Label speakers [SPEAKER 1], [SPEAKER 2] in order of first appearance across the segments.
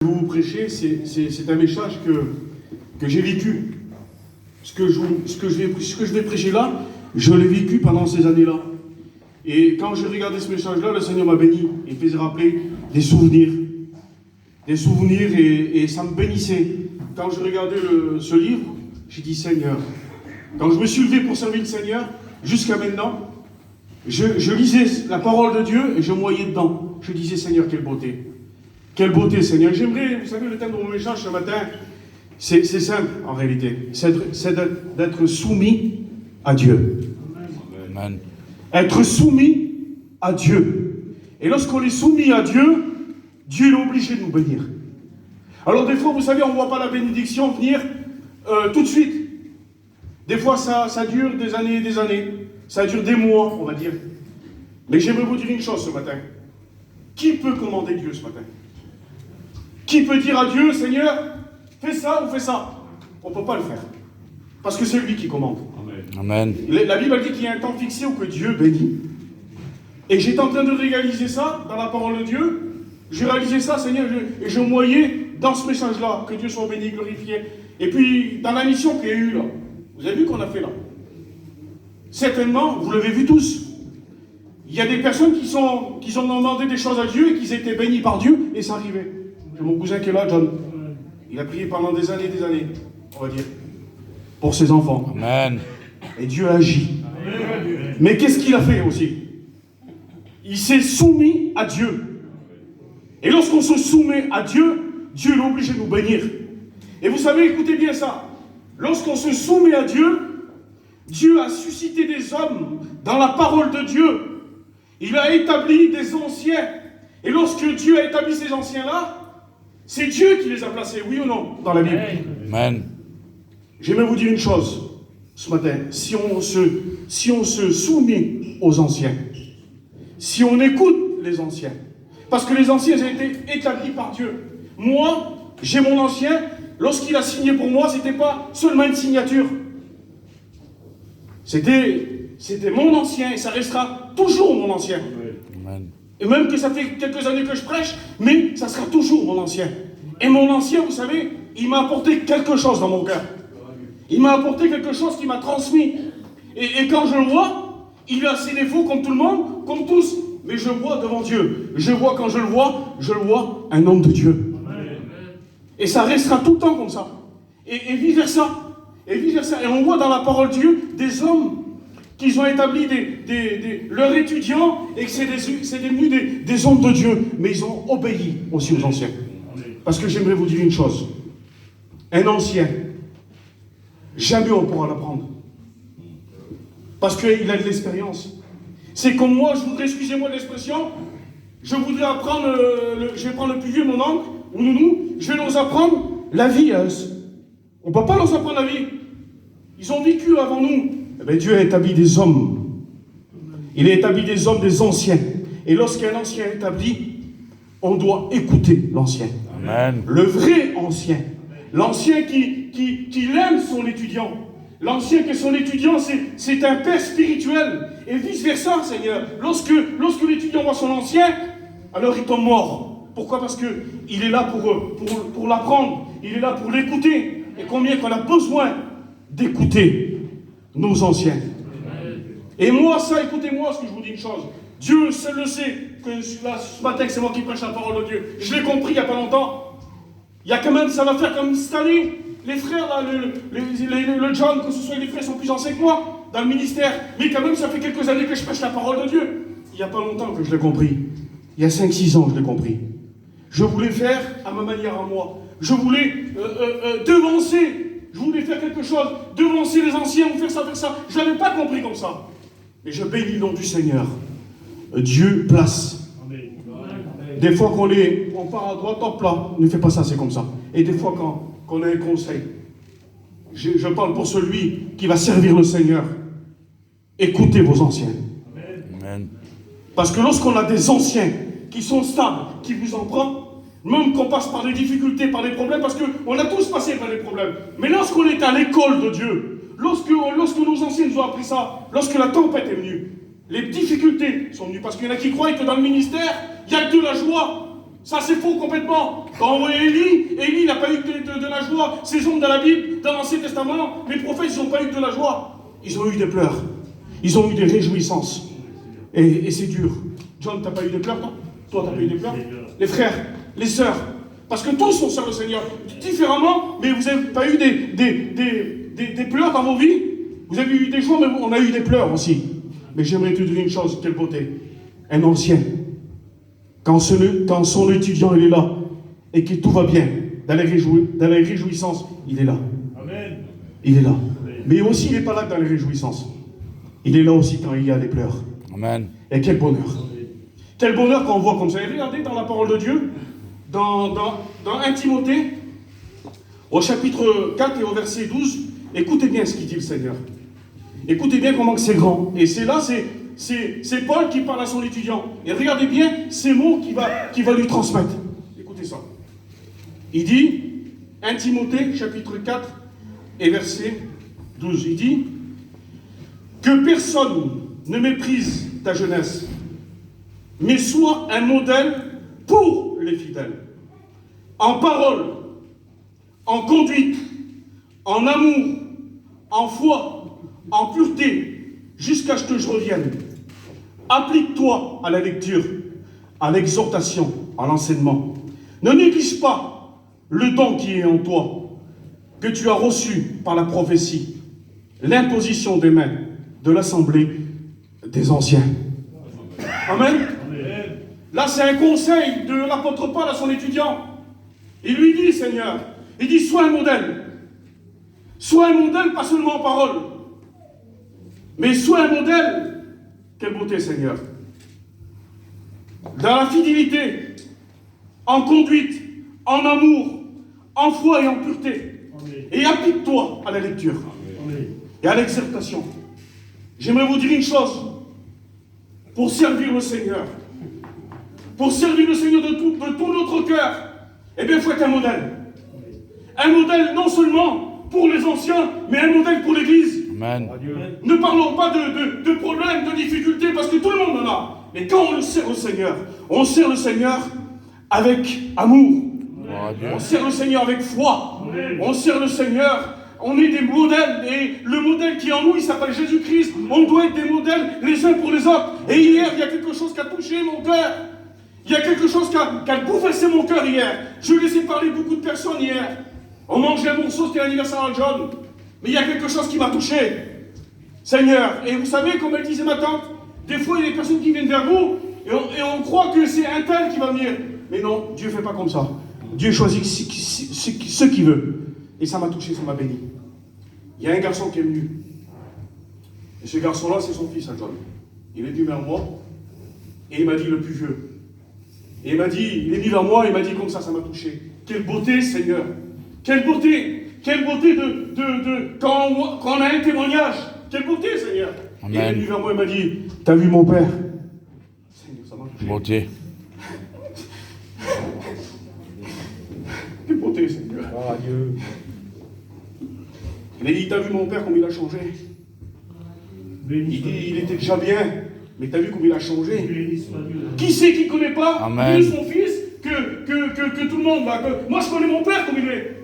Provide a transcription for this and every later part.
[SPEAKER 1] Vous prêchez, c'est un message que j'ai vécu. Ce que je vais prêcher là, je l'ai vécu pendant ces années-là. Et quand j'ai regardé ce message-là, le Seigneur m'a béni. Il me faisait rappeler des souvenirs. Des souvenirs et ça me bénissait. Quand je regardais ce livre, j'ai dit Seigneur. Quand je me suis levé pour servir le Seigneur, jusqu'à maintenant, je lisais la parole de Dieu et je me voyais dedans. Je disais Seigneur, quelle beauté. Quelle beauté, Seigneur. J'aimerais, vous savez, le thème de mon message ce matin, c'est simple en réalité. C'est d'être soumis à Dieu.
[SPEAKER 2] Amen.
[SPEAKER 1] Être soumis à Dieu. Et lorsqu'on est soumis à Dieu, Dieu est obligé de nous bénir. Alors des fois, vous savez, on ne voit pas la bénédiction venir tout de suite. Des fois, ça dure des années et des années. Ça dure des mois, on va dire. Mais j'aimerais vous dire une chose ce matin. Qui peut commander Dieu ce matin? Qui peut dire à Dieu, Seigneur, fais ça ou fais ça? On ne peut pas le faire. Parce que c'est lui qui commande.
[SPEAKER 2] Amen.
[SPEAKER 1] La Bible dit qu'il y a un temps fixé où que Dieu bénit. Et j'étais en train de réaliser ça dans la parole de Dieu. J'ai réalisé ça, Seigneur, et je me voyais dans ce message-là, que Dieu soit béni, glorifié. Et puis, dans la mission qu'il y a eu là, vous avez vu qu'on a fait là? Certainement, vous l'avez vu tous. Il y a des personnes qui ont demandé des choses à Dieu et qui étaient bénis par Dieu, et ça arrivait. J'ai mon cousin qui est là, John. Il a prié pendant des années, on va dire, pour ses enfants.
[SPEAKER 2] Amen.
[SPEAKER 1] Et Dieu agit. Mais qu'est-ce qu'il a fait aussi? Il s'est soumis à Dieu. Et lorsqu'on se soumet à Dieu, Dieu est obligé de nous bénir. Et vous savez, écoutez bien ça. Lorsqu'on se soumet à Dieu, Dieu a suscité des hommes dans la parole de Dieu. Il a établi des anciens. Et lorsque Dieu a établi ces anciens-là, c'est Dieu qui les a placés, oui ou non, dans la Bible.
[SPEAKER 2] Amen.
[SPEAKER 1] J'aimerais vous dire une chose ce matin. Si on se soumet aux anciens, si on écoute les anciens, parce que les anciens ont été établis par Dieu. Moi, j'ai mon ancien. Lorsqu'il a signé pour moi, ce n'était pas seulement une signature. C'était mon ancien et ça restera toujours mon ancien.
[SPEAKER 2] Amen.
[SPEAKER 1] Et même que ça fait quelques années que je prêche, mais ça sera toujours mon ancien. Et mon ancien, vous savez, il m'a apporté quelque chose dans mon cœur. Il m'a apporté quelque chose qui m'a transmis. Et quand je le vois, il a ses défauts comme tout le monde, comme tous. Mais je vois devant Dieu. Quand je le vois un homme de Dieu. Et ça restera tout le temps comme ça. Et vice-versa. Et on voit dans la parole de Dieu des hommes qui ont établi leurs étudiants et que c'est devenu des hommes de Dieu. Mais ils ont obéi aussi aux anciens. Parce que j'aimerais vous dire une chose. Un ancien, jamais on pourra l'apprendre. Parce qu'il a de l'expérience. C'est comme moi, excusez-moi de l'expression, je voudrais apprendre, je vais prendre le plus vieux, mon oncle, ou nounou, je vais leur apprendre la vie à eux. On ne peut pas leur apprendre la vie. Ils ont vécu avant nous. Eh bien, Dieu a établi des hommes. Il a établi des hommes, des anciens. Et lorsqu'un ancien est établi, on doit écouter l'ancien.
[SPEAKER 2] Amen.
[SPEAKER 1] Le vrai ancien. L'ancien qui aime son étudiant. L'ancien qui est son étudiant, c'est un père spirituel. Et vice-versa, Seigneur. Lorsque l'étudiant voit son ancien, alors il tombe mort. Pourquoi? Parce qu'il est là pour l'apprendre. Il est là pour l'écouter. Et combien qu'on a besoin d'écouter nos anciens. Et moi, écoutez-moi, ce que je vous dis une chose. Dieu seul le sait, que là, ce matin, c'est moi qui prêche la parole de Dieu. Je l'ai compris il n'y a pas longtemps. Il y a quand même, ça va faire comme cette année. Les frères, là, le John, que ce soit les frères sont plus anciens que moi, dans le ministère. Mais quand même, ça fait quelques années que je prêche la parole de Dieu. Il n'y a pas longtemps que je l'ai compris. Il y a 5-6 ans, je l'ai compris. Je voulais faire à ma manière à moi. Je voulais devancer. Je voulais faire quelque chose. Devancer les anciens, ou faire ça. Je ne l'avais pas compris comme ça. Mais je bénis le nom du Seigneur. Dieu place. Des fois qu'on part à droite, hop là, ne fais pas ça, c'est comme ça. Et des fois qu'on a un conseil. Je parle pour celui qui va servir le Seigneur. Écoutez vos anciens.
[SPEAKER 2] Amen.
[SPEAKER 1] Parce que lorsqu'on a des anciens qui sont stables, qui vous en prennent, même qu'on passe par des difficultés, par des problèmes, parce qu'on a tous passé par des problèmes. Mais lorsqu'on est à l'école de Dieu, lorsque nos anciens nous ont appris ça, lorsque la tempête est venue, les difficultés sont venues. Parce qu'il y en a qui croient que dans le ministère, il n'y a que de la joie. Ça, c'est faux complètement. Quand on voit Élie n'a pas eu de la joie. Ces hommes dans la Bible, dans l'Ancien Testament, les prophètes, ils n'ont pas eu de la joie. Ils ont eu des pleurs. Ils ont eu des réjouissances. Et c'est dur. John, t'as pas eu de pleurs, toi? Toi, t'as pas eu de pleurs? Les frères, les sœurs. Parce que tous sont sœurs le Seigneur. Différemment, mais vous n'avez pas eu des pleurs dans vos vies. Vous avez eu des joies, mais on a eu des pleurs aussi. Mais j'aimerais te dire une chose, quelle beauté. Un ancien. Quand son étudiant il est là, et que tout va bien, dans les réjouissances, il est là.
[SPEAKER 3] Amen.
[SPEAKER 1] Il est là. Mais aussi, il n'est pas là que dans les réjouissances. Il est là aussi quand il y a des pleurs.
[SPEAKER 2] Amen.
[SPEAKER 1] Et quel bonheur. Quel bonheur quand on voit comme ça. Et regardez dans la parole de Dieu, dans 1 Timothée, au chapitre 4 et au verset 12, écoutez bien ce qu'il dit le Seigneur. Écoutez bien comment c'est grand. Et c'est là, c'est Paul qui parle à son étudiant. Et regardez bien ces mots qu'il va lui transmettre. Écoutez ça. Il dit, 1 Timothée, chapitre 4 et verset 12, il dit, que personne ne méprise ta jeunesse, mais sois un modèle pour les fidèles. En parole, en conduite, en amour, en foi, en pureté, jusqu'à ce que je revienne. Applique-toi à la lecture, à l'exhortation, à l'enseignement. Ne néglige pas le don qui est en toi, que tu as reçu par la prophétie, l'imposition des mains de l'assemblée des anciens. Amen. Là, c'est un conseil de l'apôtre Paul à son étudiant. Il lui dit, Seigneur, il dit, sois un modèle. Sois un modèle, pas seulement en parole, mais sois un modèle. Quelle beauté, Seigneur. Dans la fidélité, en conduite, en amour, en foi et en pureté. Amen. Et applique-toi à la lecture. Amen. Et à l'exhortation. J'aimerais vous dire une chose. Pour servir le Seigneur, de tout notre cœur, eh bien, il faut être un modèle. Un modèle non seulement pour les anciens, mais un modèle pour l'Église.
[SPEAKER 2] Amen.
[SPEAKER 1] Ne parlons pas de problèmes, de difficultés, parce que tout le monde en a. Mais quand on sert on sert le Seigneur avec amour. On sert le Seigneur avec foi. On sert le Seigneur. On est des modèles, et le modèle qui est en nous, il s'appelle Jésus-Christ. On doit être des modèles les uns pour les autres. Et hier, il y a quelque chose qui a touché mon cœur. Il y a quelque chose qui a bouleversé mon cœur hier. Je laissais parler beaucoup de personnes hier. On mangeait un morceau, c'était l'anniversaire de John. Mais il y a quelque chose qui m'a touché. Seigneur, et vous savez, comme elle disait ma tante, des fois il y a des personnes qui viennent vers vous, et on croit que c'est un tel qui va venir. Mais non, Dieu ne fait pas comme ça. Dieu choisit ce qu'il veut. Et ça m'a touché, ça m'a béni. Il y a un garçon qui est venu. Et ce garçon-là, c'est son fils, à John. Il est venu vers moi, et il m'a dit, le plus vieux. Et il est venu vers moi, et il m'a dit comme ça m'a touché. Quelle beauté, Seigneur. Quelle beauté. Quelle beauté quand on a un témoignage. Quelle beauté, Seigneur. Amen. Et il est venu vers moi, et m'a dit, t'as vu mon père? Seigneur, ça m'a touché.
[SPEAKER 2] Beauté.
[SPEAKER 1] Quelle beauté, Seigneur.
[SPEAKER 3] Oh, Dieu.
[SPEAKER 1] Il a dit, t'as vu mon père, comme il a changé? Il dit, il était déjà bien, mais t'as vu comme il a changé? Qui c'est qui ne connaît pas mieux son fils que tout le monde? Moi, je connais mon père comme il est.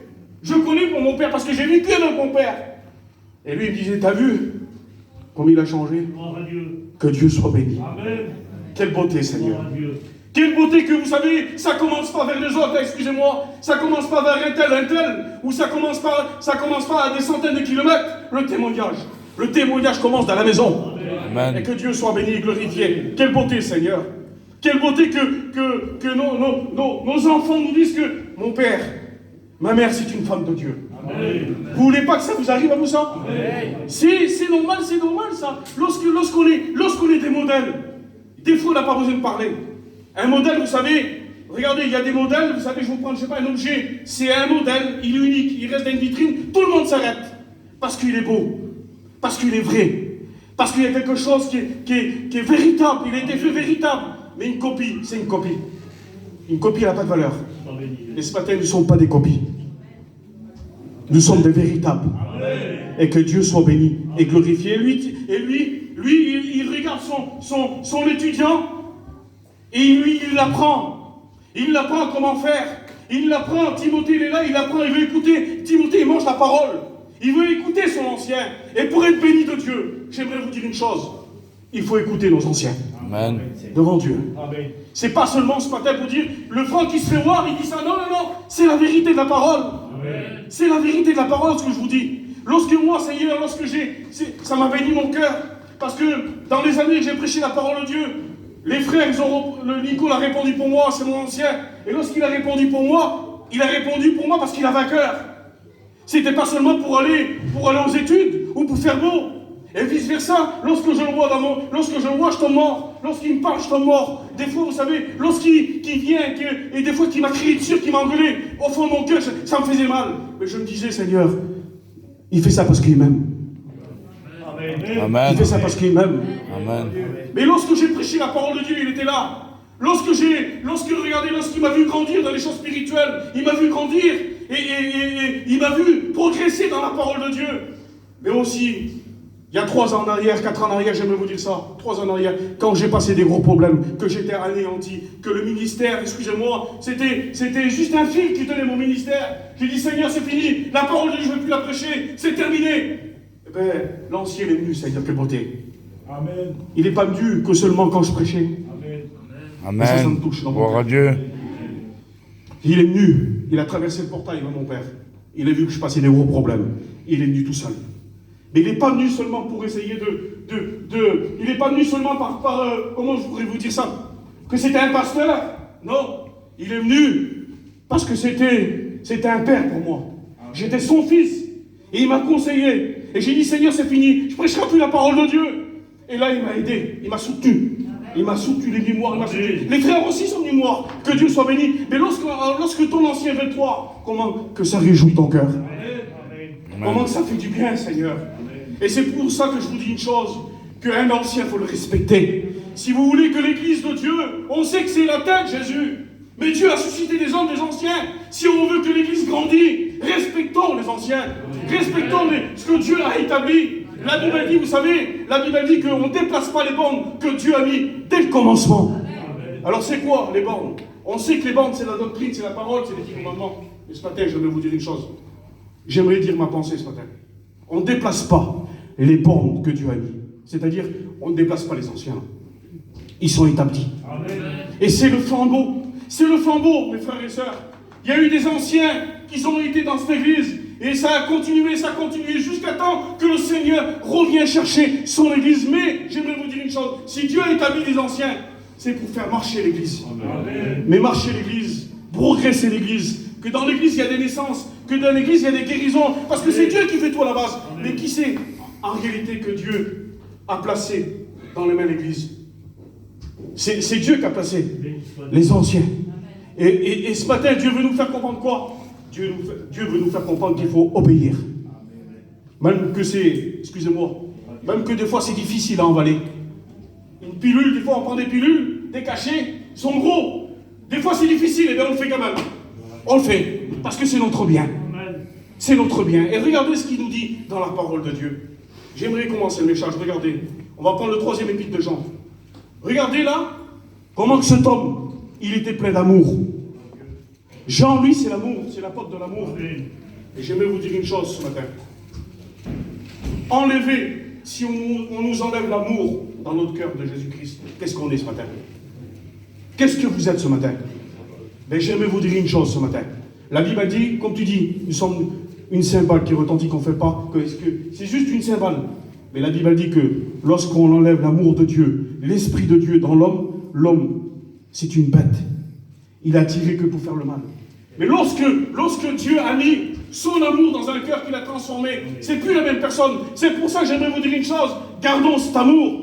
[SPEAKER 1] Je connais pour mon père parce que j'ai vécu avec mon père. Et lui, il me disait, t'as vu comme il a changé? Que Dieu soit béni. Amen. Quelle beauté, Seigneur. Quelle beauté que vous savez, ça commence pas vers les autres, excusez-moi, ça commence pas vers un tel, ou ça commence pas à des centaines de kilomètres. Le témoignage commence dans la maison. Amen. Et que Dieu soit béni et glorifié. Quelle beauté, Seigneur. Quelle beauté que nos enfants nous disent que mon père, ma mère, c'est une femme de Dieu. Amen. Vous voulez pas que ça vous arrive à vous, ça? C'est normal ça. Lorsqu'on est des modèles, des fois on n'a pas besoin de parler. Un modèle, vous savez, regardez, il y a des modèles, vous savez, je vous prends, je sais pas, un objet, c'est un modèle, il est unique, il reste dans une vitrine, tout le monde s'arrête. Parce qu'il est beau, parce qu'il est vrai, parce qu'il y a quelque chose qui est véritable, il a été fait véritable. Mais une copie, c'est une copie. Une copie, elle n'a pas de valeur. Et ce matin, nous ne sommes pas des copies. Nous sommes des véritables. Et que Dieu soit béni et glorifié. Lui, il regarde son étudiant, et lui, il l'apprend. Il apprend comment faire. Il apprend, Timothée il est là, il apprend, il veut écouter. Timothée il mange la parole. Il veut écouter son ancien. Et pour être béni de Dieu, j'aimerais vous dire une chose. Il faut écouter nos anciens.
[SPEAKER 2] Amen.
[SPEAKER 1] Devant Dieu. C'est pas seulement ce matin pour dire, le frère qui se fait voir, il dit ça. Non, non, non. C'est la vérité de la parole. C'est la vérité de la parole, ce que je vous dis. Lorsque moi, Seigneur, ça m'a béni mon cœur. Parce que dans les années que j'ai prêché la parole de Dieu, les frères, le Nico a répondu pour moi, c'est mon ancien. Et lorsqu'il a répondu pour moi, il a répondu pour moi parce qu'il avait un cœur. C'était pas seulement pour aller aux études ou pour faire beau. Et vice versa, lorsque je le vois, je tombe mort. Lorsqu'il me parle, je tombe mort. Des fois, vous savez, lorsqu'il vient, et des fois qu'il m'a crié dessus, qu'il m'a engueulé, au fond de mon cœur, ça me faisait mal. Mais je me disais, Seigneur, il fait ça parce qu'il m'aime.
[SPEAKER 2] Amen.
[SPEAKER 1] Il fait ça parce qu'il m'aime.
[SPEAKER 2] Amen.
[SPEAKER 1] Mais lorsque j'ai prêché la parole de Dieu, il était là. Regardez, lorsqu'il m'a vu grandir dans les choses spirituelles, il m'a vu grandir et il m'a vu progresser dans la parole de Dieu. Mais aussi, il y a 3 ans en arrière, 4 ans en arrière, j'aimerais vous dire ça, 3 ans en arrière, quand j'ai passé des gros problèmes, que j'étais anéanti, que le ministère, excusez-moi, c'était juste un fil qui tenait mon ministère. J'ai dit, Seigneur, c'est fini, la parole de Dieu, je ne veux plus la prêcher, c'est terminé. Eh bien, l'ancien est venu, Seigneur, quelle beauté.
[SPEAKER 3] Amen.
[SPEAKER 1] Il n'est pas venu que seulement quand je prêchais.
[SPEAKER 2] Amen.
[SPEAKER 1] Ça me touche dans mon
[SPEAKER 2] Gloire
[SPEAKER 1] cœur.
[SPEAKER 2] à Dieu.
[SPEAKER 1] Il est venu, il a traversé le portail, mon père. Il a vu que je passais des gros problèmes. Il est venu tout seul. Mais il n'est pas venu seulement pour essayer il n'est pas venu seulement comment je pourrais vous dire ça? Que c'était un pasteur. Non. Il est venu parce que c'était un père pour moi. J'étais son fils. Et il m'a conseillé. Et j'ai dit, Seigneur, c'est fini. Je ne prêcherai plus la parole de Dieu. Et là, il m'a aidé. Il m'a soutenu. Il m'a soutenu les mémoires. Les frères aussi sont mémoires. Que Dieu soit béni. Mais lorsque ton ancien veut toi, comment que ça réjouit ton cœur? Comment que ça fait du bien, Seigneur? Et c'est pour ça que je vous dis une chose, qu'un ancien, il faut le respecter. Si vous voulez que l'église de Dieu, on sait que c'est la tête, Jésus. Mais Dieu a suscité des hommes, des anciens. Si on veut que l'église grandisse, respectons les anciens. Respectons ce que Dieu a établi. La Bible dit, vous savez, la Bible dit qu'on ne déplace pas les bornes que Dieu a mis dès le commencement. Alors c'est quoi les bornes? On sait que les bornes, c'est la doctrine, c'est la parole, c'est les 10 commandements. Mais ce matin, j'aimerais vous dire une chose. J'aimerais dire ma pensée ce matin. On ne déplace pas les bornes que Dieu a mis. C'est-à-dire, on ne déplace pas les anciens. Ils sont établis. Amen. Et c'est le flambeau. C'est le flambeau, mes frères et sœurs. Il y a eu des anciens qui ont été dans cette église. Et ça a continué jusqu'à temps que le Seigneur revient chercher son église. Mais, j'aimerais vous dire une chose. Si Dieu a établi des anciens, c'est pour faire marcher l'église. Amen. Mais marcher l'église, progresser l'église. Que dans l'église, il y a des naissances. Que dans l'église, il y a des guérisons. Parce que c'est Dieu qui fait tout à la base. Amen. Mais qui sait, en réalité, que Dieu a placé dans les mains de l'église? C'est Dieu qui a placé les anciens. Et ce matin, Dieu veut nous faire comprendre quoi? Dieu veut nous faire comprendre qu'il faut obéir. Même que même que des fois c'est difficile à avaler. Une pilule, des fois on prend des pilules, des cachets, ils sont gros. Des fois c'est difficile, et bien on le fait quand même. On le fait, parce que c'est notre bien. C'est notre bien. Et regardez ce qu'il nous dit dans la parole de Dieu. J'aimerais commencer le message, regardez. On va prendre le 3e épître de Jean. Regardez là, comment que cet homme, il était plein d'amour. Jean, lui, c'est l'amour, c'est l'apôtre de l'amour. Et j'aimerais vous dire une chose ce matin. Enlever, si on nous enlève l'amour dans notre cœur de Jésus-Christ, qu'est-ce qu'on est ce matin? Qu'est-ce que vous êtes ce matin? Mais j'aimerais vous dire une chose ce matin. La Bible a dit, comme tu dis, nous sommes une cymbale qui retentit qu'on ne fait pas, que c'est juste une cymbale. Mais la Bible a dit que lorsqu'on enlève l'amour de Dieu, l'Esprit de Dieu dans l'homme, c'est une bête. Il a tiré que pour faire le mal. Mais lorsque Dieu a mis son amour dans un cœur qu'il a transformé, c'est plus la même personne. C'est pour ça que j'aimerais vous dire une chose. Gardons cet amour.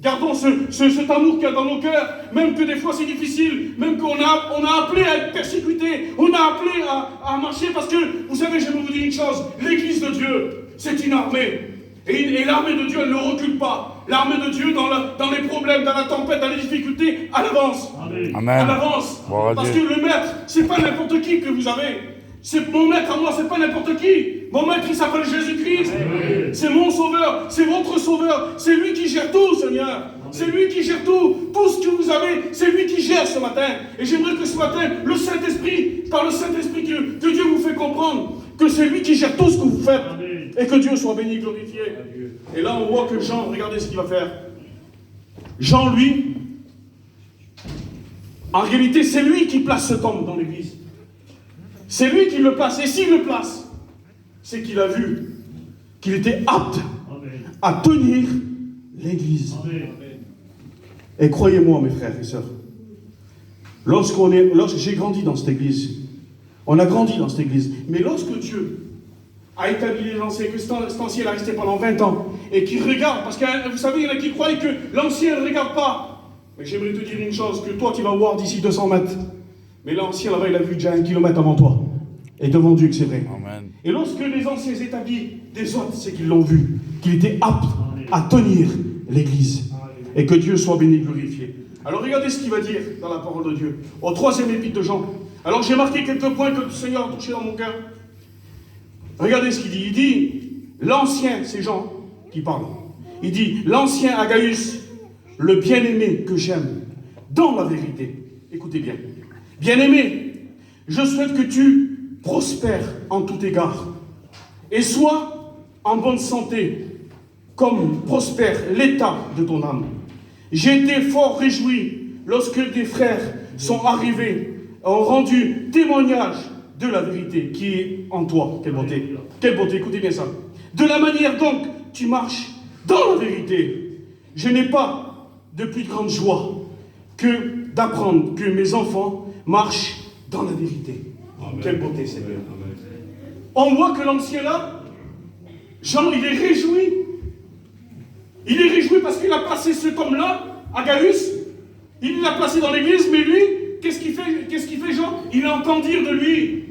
[SPEAKER 1] Gardons cet amour qu'il y a dans nos cœurs, même que des fois c'est difficile, même qu'on a appelé à être persécuté, on a appelé à marcher, parce que, vous savez, j'aimerais vous dire une chose, l'église de Dieu, c'est une armée. Et l'armée de Dieu, elle ne recule pas. L'armée de Dieu, dans les problèmes, dans la tempête, dans les difficultés, elle avance.
[SPEAKER 2] Amen.
[SPEAKER 1] Elle avance. Parce que le maître, c'est pas n'importe qui que vous avez. C'est mon maître à moi, c'est pas n'importe qui. Mon maître, il s'appelle Jésus-Christ. C'est mon sauveur, c'est votre sauveur. C'est lui qui gère tout, Seigneur. C'est lui qui gère tout. Tout ce que vous avez, c'est lui qui gère ce matin. Et j'aimerais que ce matin, le Saint-Esprit, par le Saint-Esprit, que Dieu vous fait comprendre que c'est lui qui gère tout ce que vous faites. Amen. Et que Dieu soit béni, glorifié. Amen. Et là, on voit que Jean, regardez ce qu'il va faire. Jean, lui, en réalité, c'est lui qui place cet homme dans l'église. C'est lui qui le place. Et s'il le place, c'est qu'il a vu qu'il était apte à tenir l'église. Et croyez-moi, mes frères et sœurs, lorsque j'ai grandi dans cette église, on a grandi dans cette église, mais lorsque Dieu a établi les anciens, que cet ancien a resté pendant 20 ans, et qui regarde, parce que vous savez, il y en a qui croient que l'ancien ne regarde pas. Mais j'aimerais te dire une chose, que toi tu vas voir d'ici 200 mètres, mais l'ancien là-bas, il a vu déjà 1 kilomètre avant toi. Et devant Dieu que c'est vrai. Amen. Et lorsque les anciens établis des autres, c'est qu'ils l'ont vu, qu'il était apte à tenir l'église. Et que Dieu soit béni, glorifié. Alors regardez ce qu'il va dire dans la parole de Dieu, au 3e épître de Jean. Alors j'ai marqué quelques points que le Seigneur a touché dans mon cœur. Regardez ce qu'il dit. Il dit, l'ancien, c'est Jean qui parle. Il dit, l'ancien Agaius, le bien-aimé que j'aime, dans la vérité. Écoutez bien. Bien-aimé, je souhaite que tu prospère en tout égard, et sois en bonne santé, comme prospère l'état de ton âme. J'ai été fort réjoui lorsque des frères sont arrivés, ont rendu témoignage de la vérité qui est en toi. Quelle beauté, quelle beauté, écoutez bien ça. De la manière donc tu marches dans la vérité, je n'ai pas de plus grande joie que d'apprendre que mes enfants marchent dans la vérité. Amen. Quelle beauté, Seigneur. On voit que l'ancien là, Jean, il est réjoui. Il est réjoui parce qu'il a placé cet homme-là, Agaius. Il l'a placé dans l'église, mais lui, qu'est-ce qu'il fait, Jean? Il entend dire de lui.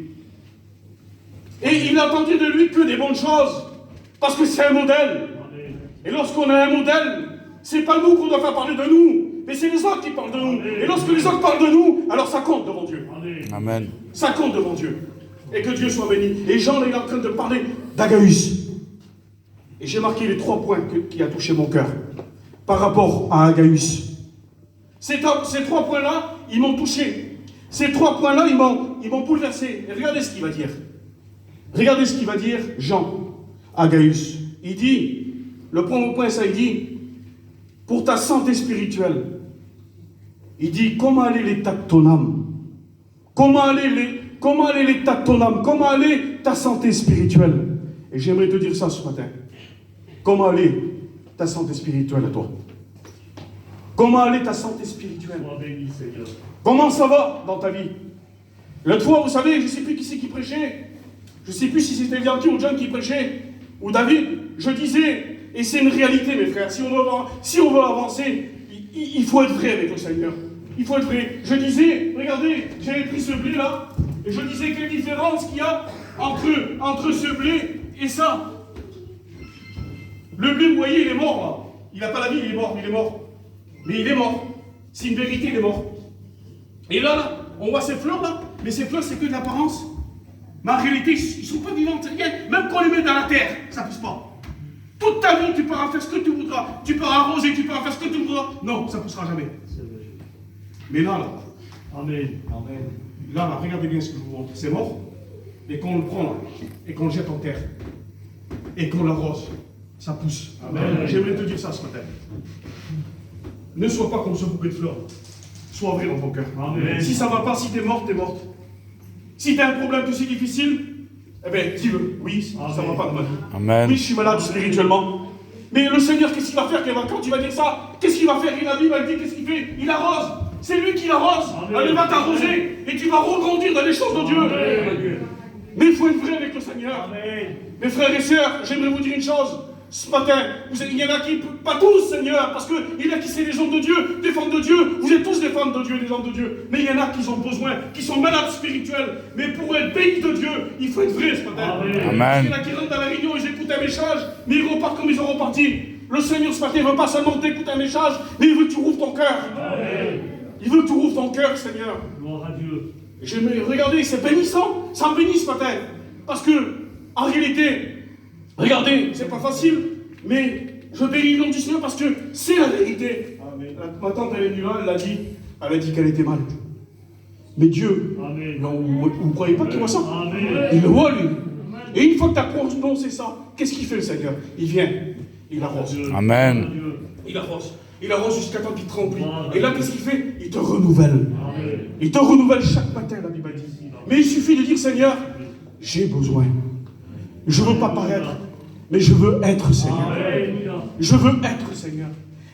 [SPEAKER 1] Et il entend dire de lui que des bonnes choses. Parce que c'est un modèle. Amen. Et lorsqu'on a un modèle, c'est pas nous qu'on doit faire parler de nous. Mais c'est les autres qui parlent de nous. Amen. Et lorsque les autres parlent de nous, alors ça compte devant Dieu. Amen. Ça compte devant Dieu. Et que Dieu soit béni. Et Jean est en train de parler d'Agaius. Et j'ai marqué les 3 points qui a touché mon cœur par rapport à Agaius. Ces 3 points-là, ils m'ont touché. Ces 3 points-là, ils m'ont bouleversé. Et regardez ce qu'il va dire. Regardez ce qu'il va dire, Jean, Agaius. Il dit, le premier point, ça, il dit, pour ta santé spirituelle, il dit, comment aller l'état de ton âme? Comment aller l'état de ton âme? Comment aller ta santé spirituelle? Et j'aimerais te dire ça ce matin. Comment aller ta santé spirituelle à toi? Comment aller ta santé spirituelle? Comment ça va dans ta vie? L'autre fois, vous savez, je ne sais plus qui c'est qui prêchait. Je ne sais plus si c'était Bianchi ou John qui prêchait, ou David. Je disais, et c'est une réalité, mes frères, si on veut avancer, il faut être vrai avec le Seigneur. Il faut être vrai. Je disais, regardez, j'avais pris ce blé là, et je disais quelle différence qu'il y a entre ce blé et ça. Le blé, vous voyez, il est mort là. Il n'a pas la vie, il est mort. Mais il est mort. C'est une vérité, il est mort. Et là, on voit ces fleurs là, mais ces fleurs, c'est que de l'apparence. Mais en réalité, ils ne sont pas vivants, c'est rien. Même quand on les met dans la terre, ça ne pousse pas. Toute ta vie, tu pourras faire ce que tu voudras. Tu pourras arroser, tu pourras faire ce que tu voudras. Non, ça ne poussera jamais. Mais là, Amen. Là, regardez bien ce que je vous montre. C'est mort. Et qu'on le prend là, et qu'on le jette en terre, et qu'on l'arrose, ça pousse. Amen. J'aimerais te dire ça ce matin. Ne sois pas comme ce bouquet de fleurs. Sois vrai dans ton cœur. Amen. Si ça ne va pas, si tu es mort, tu es morte. Si tu as un problème que c'est difficile, eh bien, dis-le. Oui, ça ne va pas dans ma vie. Amen. Oui, je suis malade spirituellement. Mais le Seigneur, qu'est-ce qu'il va faire quand tu vas dire ça? Qu'est-ce qu'il va faire? La Bible, elle dit, qu'est-ce qu'il fait? Il arrose. C'est lui qui l'arrose. Elle va t'arroser. Et tu vas rebondir dans les choses de Dieu. Amen. Mais il faut être vrai avec le Seigneur. Amen. Mes frères et sœurs, j'aimerais vous dire une chose. Ce matin, il y en a qui, pas tous, Seigneur, parce qu'il y en a qui sont des hommes de Dieu, des femmes de Dieu. Vous êtes tous des femmes de Dieu, des hommes de Dieu. Mais il y en a qui ont besoin, qui sont malades spirituels. Mais pour être bénis de Dieu, il faut être vrai ce matin. Amen. Il y en a qui rentrent dans la réunion, ils écoutent un message, mais ils repartent comme ils ont reparti. Le Seigneur ce matin, il ne veut pas seulement t'écouter un message, mais il veut que tu rouvres ton cœur. Amen. Il veut que tu rouvres ton cœur, Seigneur. Gloire à Dieu. Regardez, c'est bénissant, ça me bénit ce matin. Parce que, en réalité, regardez, c'est pas facile, mais Je bénis le nom du Seigneur parce que c'est la vérité. Ma tante, elle est venue là, elle a dit qu'elle était mal. Mais Dieu, non, vous ne croyez pas qu'il voit ça? Il le voit, lui. Et une fois que tu as prononcé ça, qu'est-ce qu'il fait le Seigneur? Il vient, il arrose.
[SPEAKER 2] Amen.
[SPEAKER 1] Il arrose. Il arrose jusqu'à temps qu'il te remplit. Et là, qu'est-ce qu'il fait? Il te renouvelle. Il te renouvelle chaque matin, la Bible dit. Mais il suffit de dire, Seigneur, j'ai besoin. Je ne veux pas paraître, mais je veux être Seigneur. Je veux être Seigneur.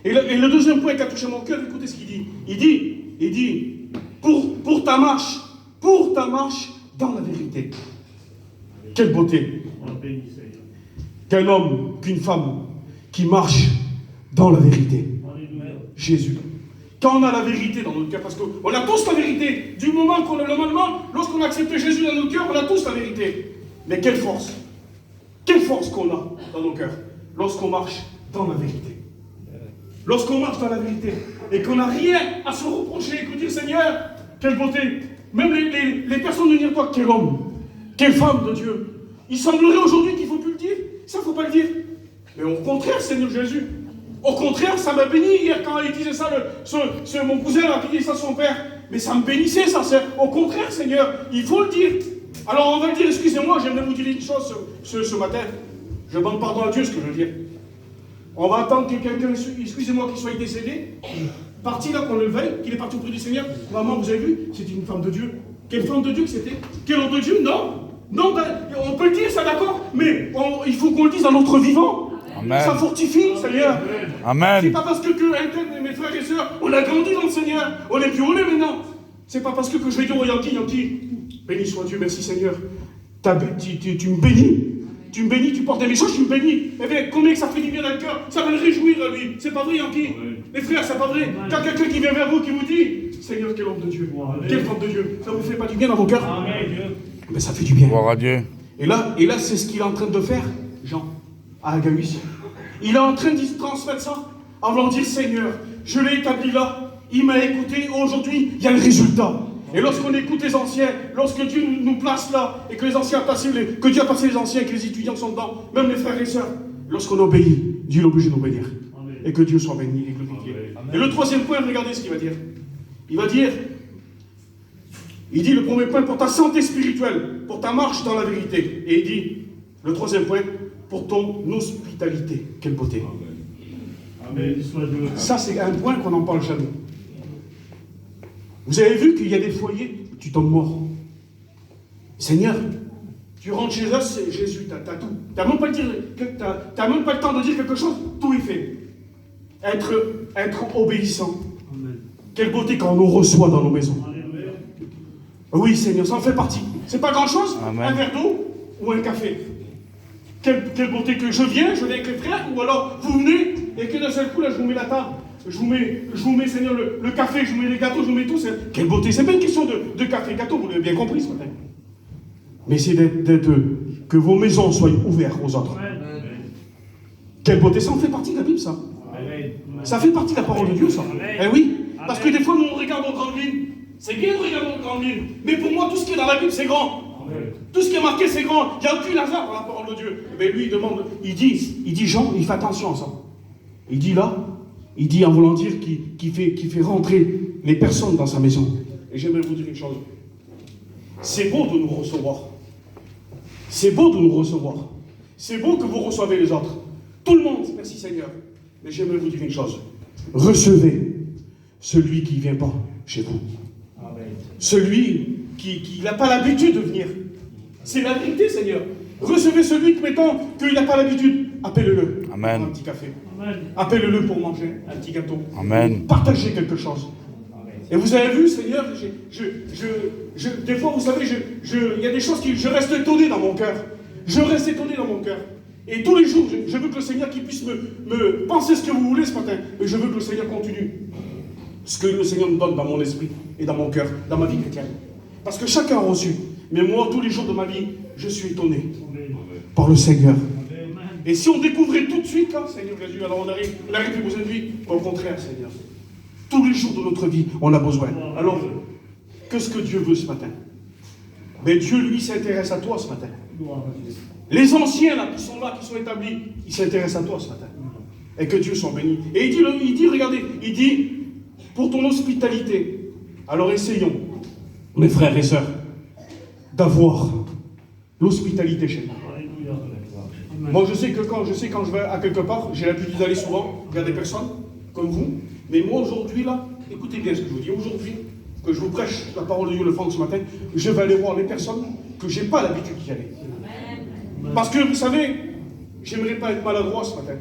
[SPEAKER 1] Et le deuxième point qui a touché mon cœur, écoutez ce qu'il dit. Il dit, pour ta marche dans la vérité. Quelle beauté. Qu'un homme, qu'une femme qui marche dans la vérité. Jésus. Quand on a la vérité dans notre cœur, parce qu'on a tous la vérité. Du moment qu'on a le moment, lorsqu'on accepte Jésus dans notre cœur, on a tous la vérité. Mais quelle force qu'on a dans nos cœurs lorsqu'on marche dans la vérité. Lorsqu'on marche dans la vérité et qu'on n'a rien à se reprocher, et qu'on dit Seigneur, quelle beauté. Même les personnes de dire toi, quel homme, quelle femme de Dieu. Il semblerait aujourd'hui qu'il ne faut plus le dire. Ça, il ne faut pas le dire. Mais au contraire, Seigneur Jésus. Au contraire, ça m'a béni hier quand il disait ça, mon cousin a dit ça à son père. Mais ça me bénissait, ça, c'est. Au contraire, Seigneur, il faut le dire. Alors on va le dire, excusez-moi, j'aimerais vous dire une chose ce matin. Je demande pardon à Dieu ce que je veux dire. On va attendre que quelqu'un, excusez-moi, qu'il soit décédé, parti là, qu'on le veuille, qu'il est parti auprès du Seigneur. Maman, vous avez vu, c'était une femme de Dieu. Quelle femme de Dieu que c'était? Quel homme de Dieu? Non, on peut le dire, ça d'accord, mais il faut qu'on le dise dans notre vivant. Amen. Ça fortifie, Seigneur.
[SPEAKER 2] Amen.
[SPEAKER 1] C'est pas parce que mes frères et sœurs, on a grandi dans le Seigneur, on est plus haut maintenant. C'est pas parce que je vais dire au Yankee, béni soit Dieu, merci Seigneur. Tu me bénis. Tu me bénis, tu portes des messages, tu me bénis. Eh bien, combien que ça fait du bien dans le cœur? Ça va le réjouir à lui. C'est pas vrai, Yankee? Les frères, c'est pas vrai. Quand quelqu'un qui vient vers vous, qui vous dit Seigneur, quel homme de Dieu, quelle femme de Dieu, ça vous fait pas du bien dans vos cœurs? Mais ça fait du bien.
[SPEAKER 2] Gloire à Dieu.
[SPEAKER 1] Et là c'est ce qu'il est en train de faire, Jean, à Agaïs. Il est en train de transmettre ça, en voulant dire Seigneur, je l'ai établi là, il m'a écouté, aujourd'hui, il y a le résultat. Et lorsqu'on écoute les anciens, lorsque Dieu nous place là, et que les anciens que Dieu a passé les anciens, et que les étudiants sont dedans, même les frères et sœurs, lorsqu'on obéit, Dieu est obligé d'obéir. Et que Dieu soit béni et glorifié. Et le troisième point, regardez ce qu'il va dire. Il dit le premier point, pour ta santé spirituelle, pour ta marche dans la vérité. Et il dit, le troisième point, pour ton hospitalité. Quelle beauté. Amen. Ça, c'est un point qu'on n'en parle jamais. Vous avez vu qu'il y a des foyers où tu tombes mort. Seigneur, tu rentres chez eux, c'est Jésus, t'as tout. T'as même pas le temps de dire quelque chose, tout est fait. Être obéissant. Amen. Quelle beauté quand on nous reçoit dans nos maisons. Amen. Oui, Seigneur, ça en fait partie. C'est pas grand-chose, un verre d'eau ou un café. Quelle beauté que je viens avec les frères, ou alors vous venez et que d'un seul coup, là, je vous mets la table. Je vous mets, Seigneur, le café, je vous mets les gâteaux, je vous mets tout. Quelle beauté. C'est pas une question de café, gâteau, vous l'avez bien compris ce matin. Mais c'est que vos maisons soient ouvertes aux autres. Amen. Quelle beauté. Ça en fait partie de la Bible, ça. Amen. Ça fait partie de la parole de Dieu, ça. Amen. Eh oui. Amen. Parce que des fois, nous, on regarde aux grandes lignes. C'est bien de regarder aux grandes lignes. Mais pour moi, tout ce qui est dans la Bible, c'est grand. Amen. Tout ce qui est marqué, c'est grand. Il n'y a aucun hasard dans la parole de Dieu. Mais lui, il dit Jean, il fait attention à ça. Il dit là, il dit en voulant dire qu'il fait rentrer les personnes dans sa maison. Et j'aimerais vous dire une chose. C'est beau de nous recevoir. C'est beau de nous recevoir. C'est beau que vous recevez les autres. Tout le monde, merci Seigneur. Mais j'aimerais vous dire une chose. Recevez celui qui ne vient pas chez vous. Amen. Celui qui n'a pas l'habitude de venir. C'est la vérité, Seigneur. Recevez celui qui, mettons, qu'il n'a pas l'habitude. Appelez-le.
[SPEAKER 2] Amen.
[SPEAKER 1] Un petit café. Amen. Appelez-le pour manger un petit gâteau.
[SPEAKER 2] Amen.
[SPEAKER 1] Partagez quelque chose. Amen. Et vous avez vu, Seigneur, des fois, vous savez, il y a des choses je reste étonné dans mon cœur. Je reste étonné dans mon cœur. Et tous les jours, je veux que le Seigneur qui puisse me penser ce que vous voulez ce matin. Mais je veux que le Seigneur continue. Ce que le Seigneur me donne dans mon esprit et dans mon cœur, dans ma vie chrétienne. Parce que chacun a reçu. Mais moi, tous les jours de ma vie, je suis étonné par le Seigneur. Et si on découvrait tout de suite, là, Seigneur Jésus, alors on arrive plus besoin de vie. Au contraire, Seigneur. Tous les jours de notre vie, on a besoin. Alors, qu'est-ce que Dieu veut ce matin? Mais Dieu, lui, s'intéresse à toi ce matin. Les anciens, là, qui sont établis, ils s'intéressent à toi ce matin. Et que Dieu soit béni. Et il dit, regardez, il dit, pour ton hospitalité. Alors essayons, mes frères et sœurs, d'avoir l'hospitalité chez nous. Moi, je sais quand je vais à quelque part, j'ai l'habitude d'aller souvent vers des personnes comme vous. Mais moi, aujourd'hui, là, écoutez bien ce que je vous dis. Aujourd'hui, que je vous prêche la parole de Dieu le Franck ce matin, je vais aller voir les personnes que je n'ai pas l'habitude d'y aller. Parce que, vous savez, j'aimerais pas être maladroit ce matin.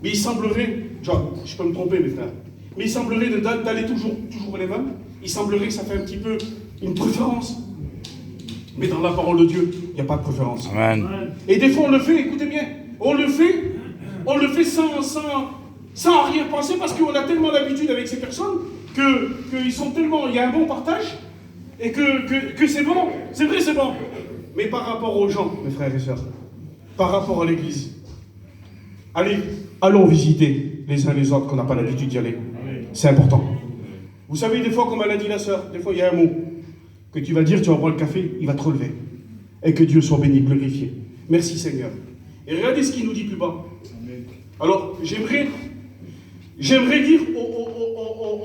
[SPEAKER 1] Mais il semblerait, genre, je peux me tromper, mes frères, mais il semblerait d'aller toujours les mêmes. Il semblerait que ça fait un petit peu une préférence. Mais dans la parole de Dieu, il n'y a pas de préférence.
[SPEAKER 2] Amen.
[SPEAKER 1] Et des fois, on le fait, écoutez bien, on le fait sans rien penser, parce qu'on a tellement l'habitude avec ces personnes qu'ils sont tellement, il y a un bon partage, et que c'est bon, c'est vrai, c'est bon. Mais par rapport aux gens, mes frères et sœurs, par rapport à l'église, allons visiter les uns les autres qu'on n'a pas l'habitude d'y aller. C'est important. Vous savez, des fois, comme elle a dit la sœur, des fois il y a un mot que tu vas dire, tu vas boire le café, il va te relever. Et que Dieu soit béni, glorifié. Merci Seigneur. Et regardez ce qu'il nous dit plus bas. Alors, j'aimerais lire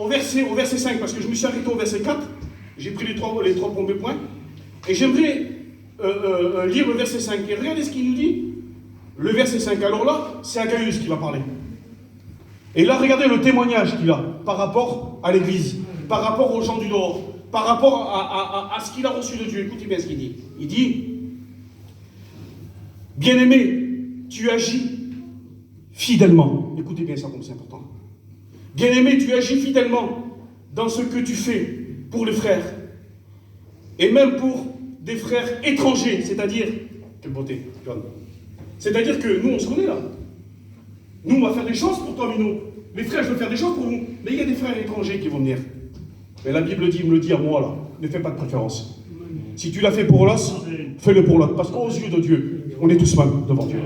[SPEAKER 1] au verset 5, parce que je me suis arrêté au verset 4. J'ai pris les trois premiers points. Et j'aimerais lire le verset 5. Et regardez ce qu'il nous dit. Le verset 5. Alors là, c'est Agaius qui va parler. Et là, regardez le témoignage qu'il a par rapport à l'église, par rapport aux gens du dehors, par rapport à ce qu'il a reçu de Dieu. Écoutez bien ce qu'il dit. Il dit, bien-aimé, tu agis fidèlement. Écoutez bien ça comme c'est important. Bien-aimé, tu agis fidèlement dans ce que tu fais pour les frères. Et même pour des frères étrangers, c'est-à-dire, quelle beauté, John. C'est-à-dire que nous, on se connaît là. Nous, on va faire des choses pour toi, Mino. Les frères, je veux faire des choses pour vous. Mais il y a des frères étrangers qui vont venir. Mais la Bible me le dit à moi, là. Ne fais pas de préférence. Si tu l'as fait pour l'os, fais-le pour l'autre. Parce qu'aux yeux de Dieu, on est tous mêmes devant Dieu.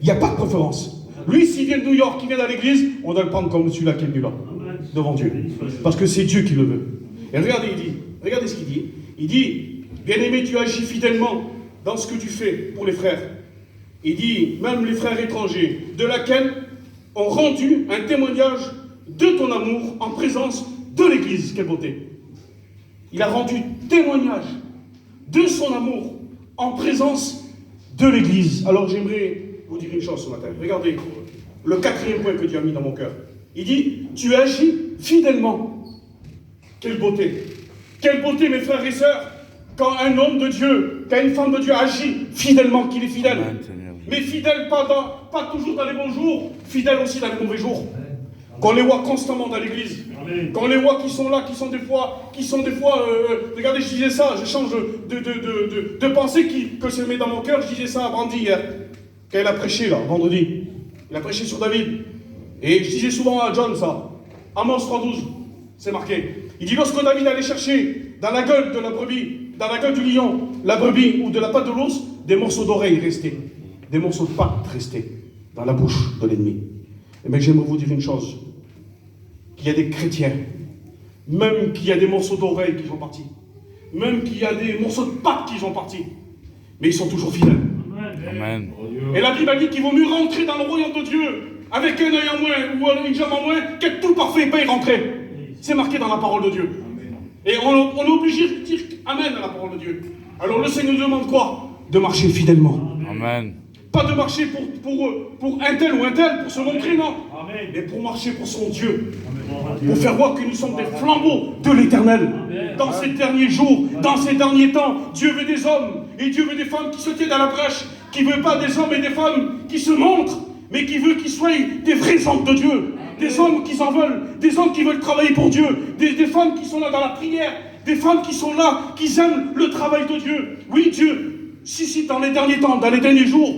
[SPEAKER 1] Il n'y a pas de préférence. Lui, s'il vient de New York, qu'il vient à l'église, on doit le prendre comme celui-là qui est venu là. Devant Dieu. Parce que c'est Dieu qui le veut. Et regardez ce qu'il dit. Il dit, bien-aimé, tu agis fidèlement dans ce que tu fais pour les frères. Il dit, même les frères étrangers, de laquelle ont rendu un témoignage de ton amour en présence de l'Église. Quelle beauté! Il a rendu témoignage de son amour en présence de l'Église. Alors j'aimerais vous dire une chose ce matin. Regardez le quatrième point que Dieu a mis dans mon cœur. Il dit, tu agis fidèlement. Quelle beauté! Quelle beauté, mes frères et sœurs, quand un homme de Dieu, quand une femme de Dieu agit fidèlement, qu'il est fidèle. Amen. Mais fidèle pas toujours dans les bons jours, fidèle aussi dans les mauvais jours. Qu'on les voit constamment dans l'église. Qu'on les voit qui sont là, qui sont des fois, regardez, je disais ça, je change de pensée que se met dans mon cœur. Je disais ça à Brandy hier, quand elle a prêché là, vendredi. Il a prêché sur David. Et je disais souvent à John ça, Amos 3:12, c'est marqué. Il dit, lorsque David allait chercher dans la gueule de la brebis, dans la gueule du lion, la brebis ou de la patte de l'ours, des morceaux d'oreilles restaient. Des morceaux de pâte restaient dans la bouche de l'ennemi. Mais j'aimerais vous dire une chose, qu'il y a des chrétiens, même qu'il y a des morceaux d'oreilles qui sont partis, même qu'il y a des morceaux de pâte qui sont partis, mais ils sont toujours fidèles.
[SPEAKER 2] Amen.
[SPEAKER 1] Et la Bible a dit qu'il vaut mieux rentrer dans le royaume de Dieu avec un œil en moins ou une jambe en moins qu'être tout parfait et pas y rentrer. C'est marqué dans la parole de Dieu. Et on est obligé de dire Amen à la parole de Dieu. Alors le Seigneur nous demande quoi? De marcher fidèlement.
[SPEAKER 2] Amen.
[SPEAKER 1] Pas de marcher pour un tel ou un tel, pour se montrer, non. Amen. Mais pour marcher pour son Dieu. Amen. Pour faire voir que nous sommes des flambeaux de l'Éternel. Dans ces derniers jours, dans ces derniers temps, Dieu veut des hommes et Dieu veut des femmes qui se tiennent à la brèche, qui ne veut pas des hommes et des femmes qui se montrent, mais qui veut qu'ils soient des vrais hommes de Dieu. Des hommes qui s'en veulent, des hommes qui veulent travailler pour Dieu, des femmes qui sont là dans la prière, des femmes qui sont là, qui aiment le travail de Dieu. Oui, Dieu suscite dans les derniers temps, dans les derniers jours,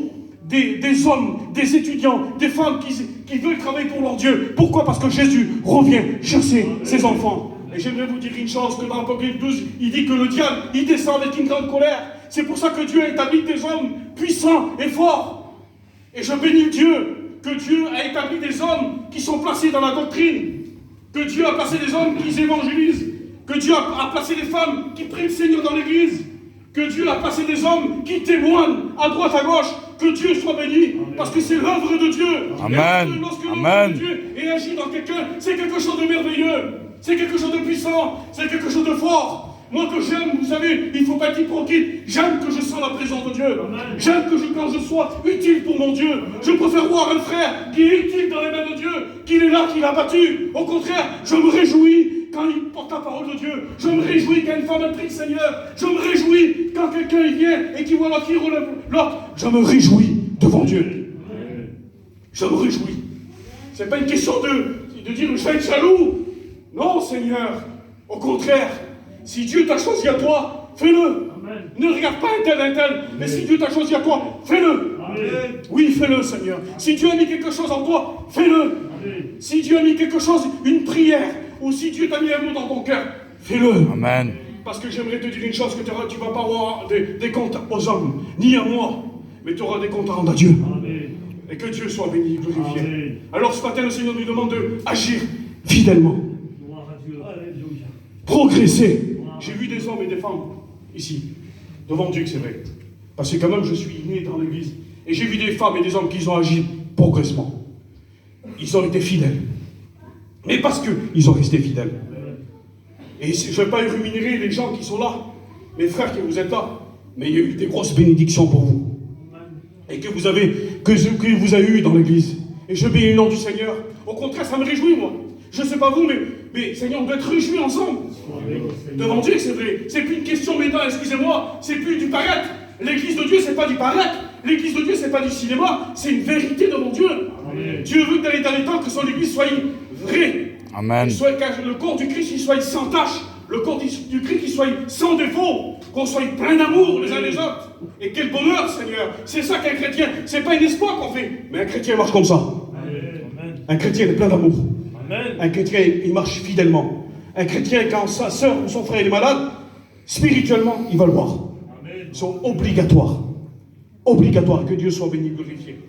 [SPEAKER 1] des hommes, des étudiants, des femmes qui veulent travailler pour leur Dieu. Pourquoi? Parce que Jésus revient chercher ses enfants. Et j'aimerais vous dire une chose, que dans Apocalypse 12, il dit que le diable, il descend avec une grande colère. C'est pour ça que Dieu a établi des hommes puissants et forts. Et je bénis Dieu, que Dieu a établi des hommes qui sont placés dans la doctrine, que Dieu a placé des hommes qui évangélisent, que Dieu a placé des femmes qui prient le Seigneur dans l'église. Que Dieu a passé des hommes qui témoignent à droite, à gauche. Que Dieu soit béni. Parce que c'est l'œuvre de Dieu.
[SPEAKER 2] Amen.
[SPEAKER 1] Et lorsque l'œuvre
[SPEAKER 2] Amen.
[SPEAKER 1] de Dieu est agi dans quelqu'un, c'est quelque chose de merveilleux. C'est quelque chose de puissant. C'est quelque chose de fort. Moi que j'aime, vous savez, il ne faut pas être hypocrite. J'aime que je sens la présence de Dieu. J'aime que quand je sois utile pour mon Dieu. Je préfère voir un frère qui est utile dans les mains de Dieu, qu'il est là, qu'il a battu. Au contraire, je me réjouis quand il porte la parole de Dieu. Je me réjouis quand une femme prie le Seigneur. Je me réjouis quand quelqu'un il vient et qui voit l'autre qui relève l'autre. Je me réjouis devant Dieu. Je me réjouis. Ce n'est pas une question de dire je vais être jaloux. Non, Seigneur. Au contraire. Si Dieu t'a choisi à toi, fais-le. Ne regarde pas un tel, mais si Dieu t'a choisi à toi, fais-le. Oui, fais-le, Seigneur. Si Dieu a mis quelque chose en toi, fais-le. Si Dieu a mis quelque chose, une prière, ou si Dieu t'a mis un mot dans ton cœur, fais-le.
[SPEAKER 2] Amen.
[SPEAKER 1] Parce que j'aimerais te dire une chose, que tu ne vas pas avoir des comptes aux hommes, ni à moi, mais tu auras des comptes à rendre à Dieu. Et que Dieu soit béni, glorifié. Alors ce matin, le Seigneur nous demande d'agir fidèlement. Progresser. J'ai vu des hommes et des femmes ici, devant Dieu que c'est vrai. Parce que quand même je suis né dans l'église. Et j'ai vu des femmes et des hommes qui ont agi progressivement. Ils ont été fidèles. Mais parce qu'ils ont resté fidèles. Et je ne vais pas rémunérer les gens qui sont là. Mes frères que vous êtes là. Mais il y a eu des grosses bénédictions pour vous. Et que vous avez eu dans l'église. Et je bénis le nom du Seigneur. Au contraire, ça me réjouit moi. Je ne sais pas vous, mais Seigneur, on doit être réjouis ensemble. Devant Dieu, c'est vrai. C'est plus une question maintenant, excusez-moi, c'est plus du paraître. L'église de Dieu, c'est pas du paraître. L'église de Dieu, c'est pas du cinéma. C'est une vérité devant Dieu. Amen. Dieu veut que dans les derniers temps, que son église soit vraie.
[SPEAKER 2] Amen.
[SPEAKER 1] Que le corps du Christ il soit sans tache. Le corps du Christ il soit sans défaut. Qu'on soit plein d'amour les uns les autres. Et quel bonheur, Seigneur. C'est ça qu'un chrétien, c'est pas un espoir qu'on fait. Mais un chrétien marche comme ça. Amen. Un chrétien est plein d'amour. Un chrétien, il marche fidèlement. Un chrétien, quand sa soeur ou son frère est malade, spirituellement, il va le voir. Ils sont obligatoires. Obligatoires. Que Dieu soit béni, glorifié.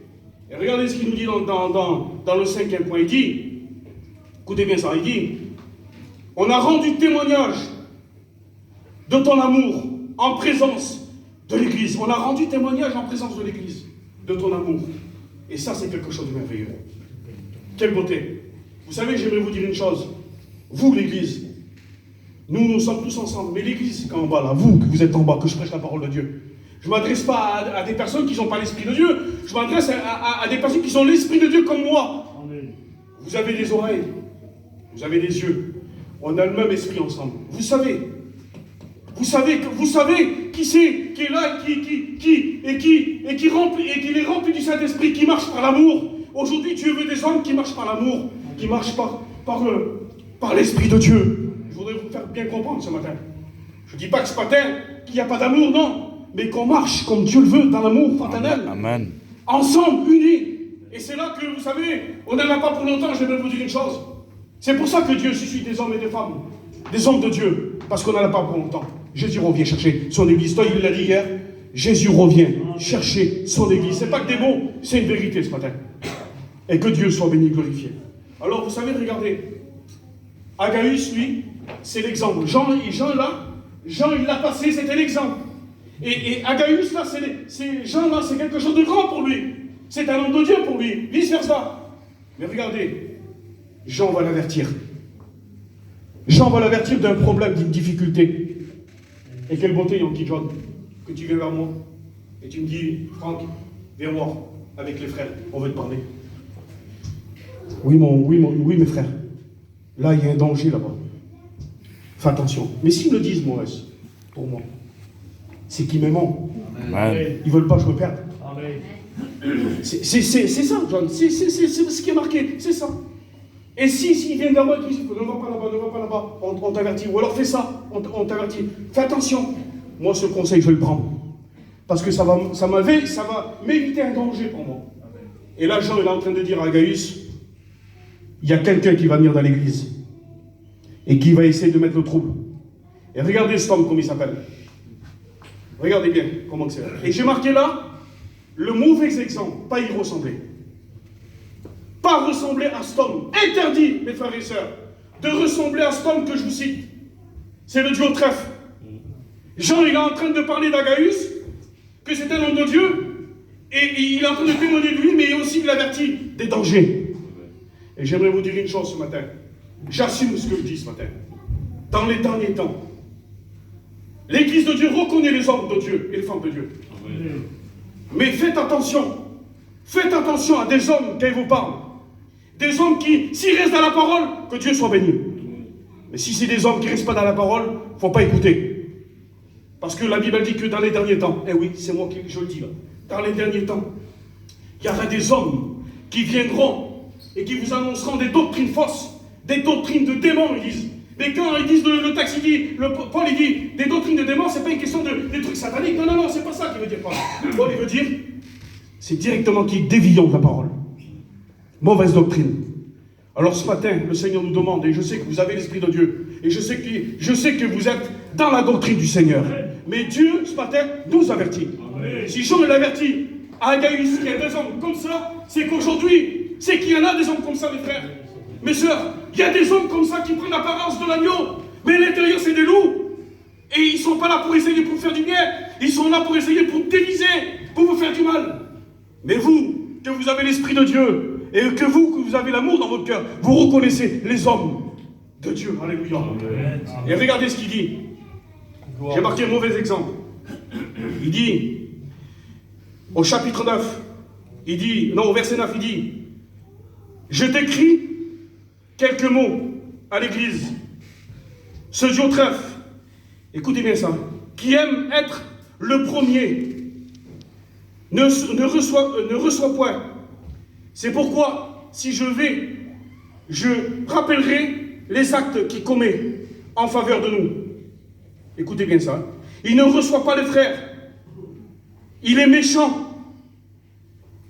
[SPEAKER 1] Et regardez ce qu'il nous dit dans le 5e point. Il dit, écoutez bien ça, il dit, on a rendu témoignage de ton amour en présence de l'Église. On a rendu témoignage en présence de l'Église de ton amour. Et ça, c'est quelque chose de merveilleux. Quelle beauté. Vous savez, j'aimerais vous dire une chose. Vous, l'Église, nous sommes tous ensemble, mais l'Église, quand en bas, là, vous, que vous êtes en bas, que je prêche la parole de Dieu, je ne m'adresse pas à des personnes qui n'ont pas l'Esprit de Dieu, je m'adresse à des personnes qui ont l'Esprit de Dieu comme moi. Amen. Vous avez des oreilles, vous avez des yeux, on a le même esprit ensemble. Vous savez qui c'est qui est là et qui est rempli du Saint-Esprit, qui marche par l'amour. Aujourd'hui, Dieu veut des hommes qui marchent par l'amour, qui marchent par l'Esprit de Dieu. Je voudrais vous faire bien comprendre ce matin. Je ne dis pas que ce matin, qu'il n'y a pas d'amour, non. Mais qu'on marche comme Dieu le veut, dans l'amour fraternel.
[SPEAKER 2] Amen.
[SPEAKER 1] Ensemble, unis. Et c'est là que, vous savez, on n'en a pas pour longtemps, je vais vous dire une chose. C'est pour ça que Dieu suscite des hommes et des femmes. Des hommes de Dieu. Parce qu'on n'en a pas pour longtemps. Jésus revient chercher son église. Toi, il l'a dit hier. Jésus revient chercher son église. Ce n'est pas que des mots, c'est une vérité ce matin. Et que Dieu soit béni, glorifié. Alors, vous savez, regardez. Agabus, lui, c'est l'exemple. Jean, il l'a passé, c'était l'exemple. Et Agabus, là, Jean, là, c'est quelque chose de grand pour lui. C'est un homme de Dieu pour lui. Vice versa. Mais regardez, Jean va l'avertir. Jean va l'avertir d'un problème, d'une difficulté. Et quelle beauté, Yankee John, que tu viens vers moi. Et tu me dis, Franck, viens voir avec les frères, on veut te parler. Oui, mes frères. Là, il y a un danger là-bas. Fais attention. Mais s'ils me disent, Maurice, pour moi, c'est qu'ils m'aiment. Ils ne veulent pas que je me perde. C'est ça, John. C'est ce qui est marqué. C'est ça. Et s'ils viennent vers moi et disent, ne va pas là-bas, on t'avertit. Ou alors fais ça, on t'avertit. Fais attention. Moi, ce conseil, je vais le prendre. Parce que ça va m'éviter un danger pour moi. Et là, Jean est en train de dire à Agabus, il y a quelqu'un qui va venir dans l'église et qui va essayer de mettre le trouble. Et regardez cet homme, comme il s'appelle. Regardez bien comment c'est. Et j'ai marqué là le mauvais exemple, pas y ressembler. Pas ressembler à cet homme. Interdit, mes frères et sœurs, de ressembler à cet homme que je vous cite. C'est le dieu au trèfle. Jean, il est en train de parler d'Agaïus, que c'est un homme de Dieu, et il est en train de témoigner de lui, mais aussi il l'avertit des dangers. Et j'aimerais vous dire une chose ce matin. J'assume ce que je dis ce matin. Dans les derniers temps, l'Église de Dieu reconnaît les hommes de Dieu et les femmes de Dieu. Mais faites attention à des hommes qui vous parlent. Des hommes qui, s'ils restent dans la parole, que Dieu soit béni. Mais si c'est des hommes qui ne restent pas dans la parole, il ne faut pas écouter. Parce que la Bible dit que dans les derniers temps, eh oui, c'est moi qui je le dis là, dans les derniers temps, il y aura des hommes qui viendront et qui vous annonceront des doctrines fausses, des doctrines de démons, ils disent. Mais quand ils disent, le texte, il dit, Paul il dit, des doctrines de démons, c'est pas une question des trucs sataniques. Non, c'est pas ça qu'il veut dire Paul. Paul il veut dire, c'est directement qui dévions de la parole. Mauvaise doctrine. Alors ce matin, le Seigneur nous demande, et je sais que vous avez l'Esprit de Dieu, et je sais que vous êtes dans la doctrine du Seigneur. Mais Dieu, ce matin, nous avertit. Amen. Si Jean l'avertit à Agaïus, qu'il y a des hommes comme ça, c'est qu'aujourd'hui, c'est qu'il y en a des hommes comme ça, mes frères. Mes sœurs, il y a des hommes comme ça qui prennent l'apparence de l'agneau, mais à l'intérieur, c'est des loups. Et ils ne sont pas là pour essayer pour faire du bien, ils sont là pour essayer pour déviser, pour vous faire du mal. Mais vous, que vous avez l'Esprit de Dieu, et que vous avez l'amour dans votre cœur, vous reconnaissez les hommes de Dieu. Alléluia. Amen. Et regardez ce qu'il dit. J'ai marqué un mauvais exemple. Il dit, au chapitre 9, au verset 9, il dit, je t'écris quelques mots à l'église. Ce Diotrephe, écoutez bien ça, qui aime être le premier, ne reçoit point. C'est pourquoi, si je vais, je rappellerai les actes qu'il commet en faveur de nous. Écoutez bien ça. Il ne reçoit pas les frères. Il est méchant.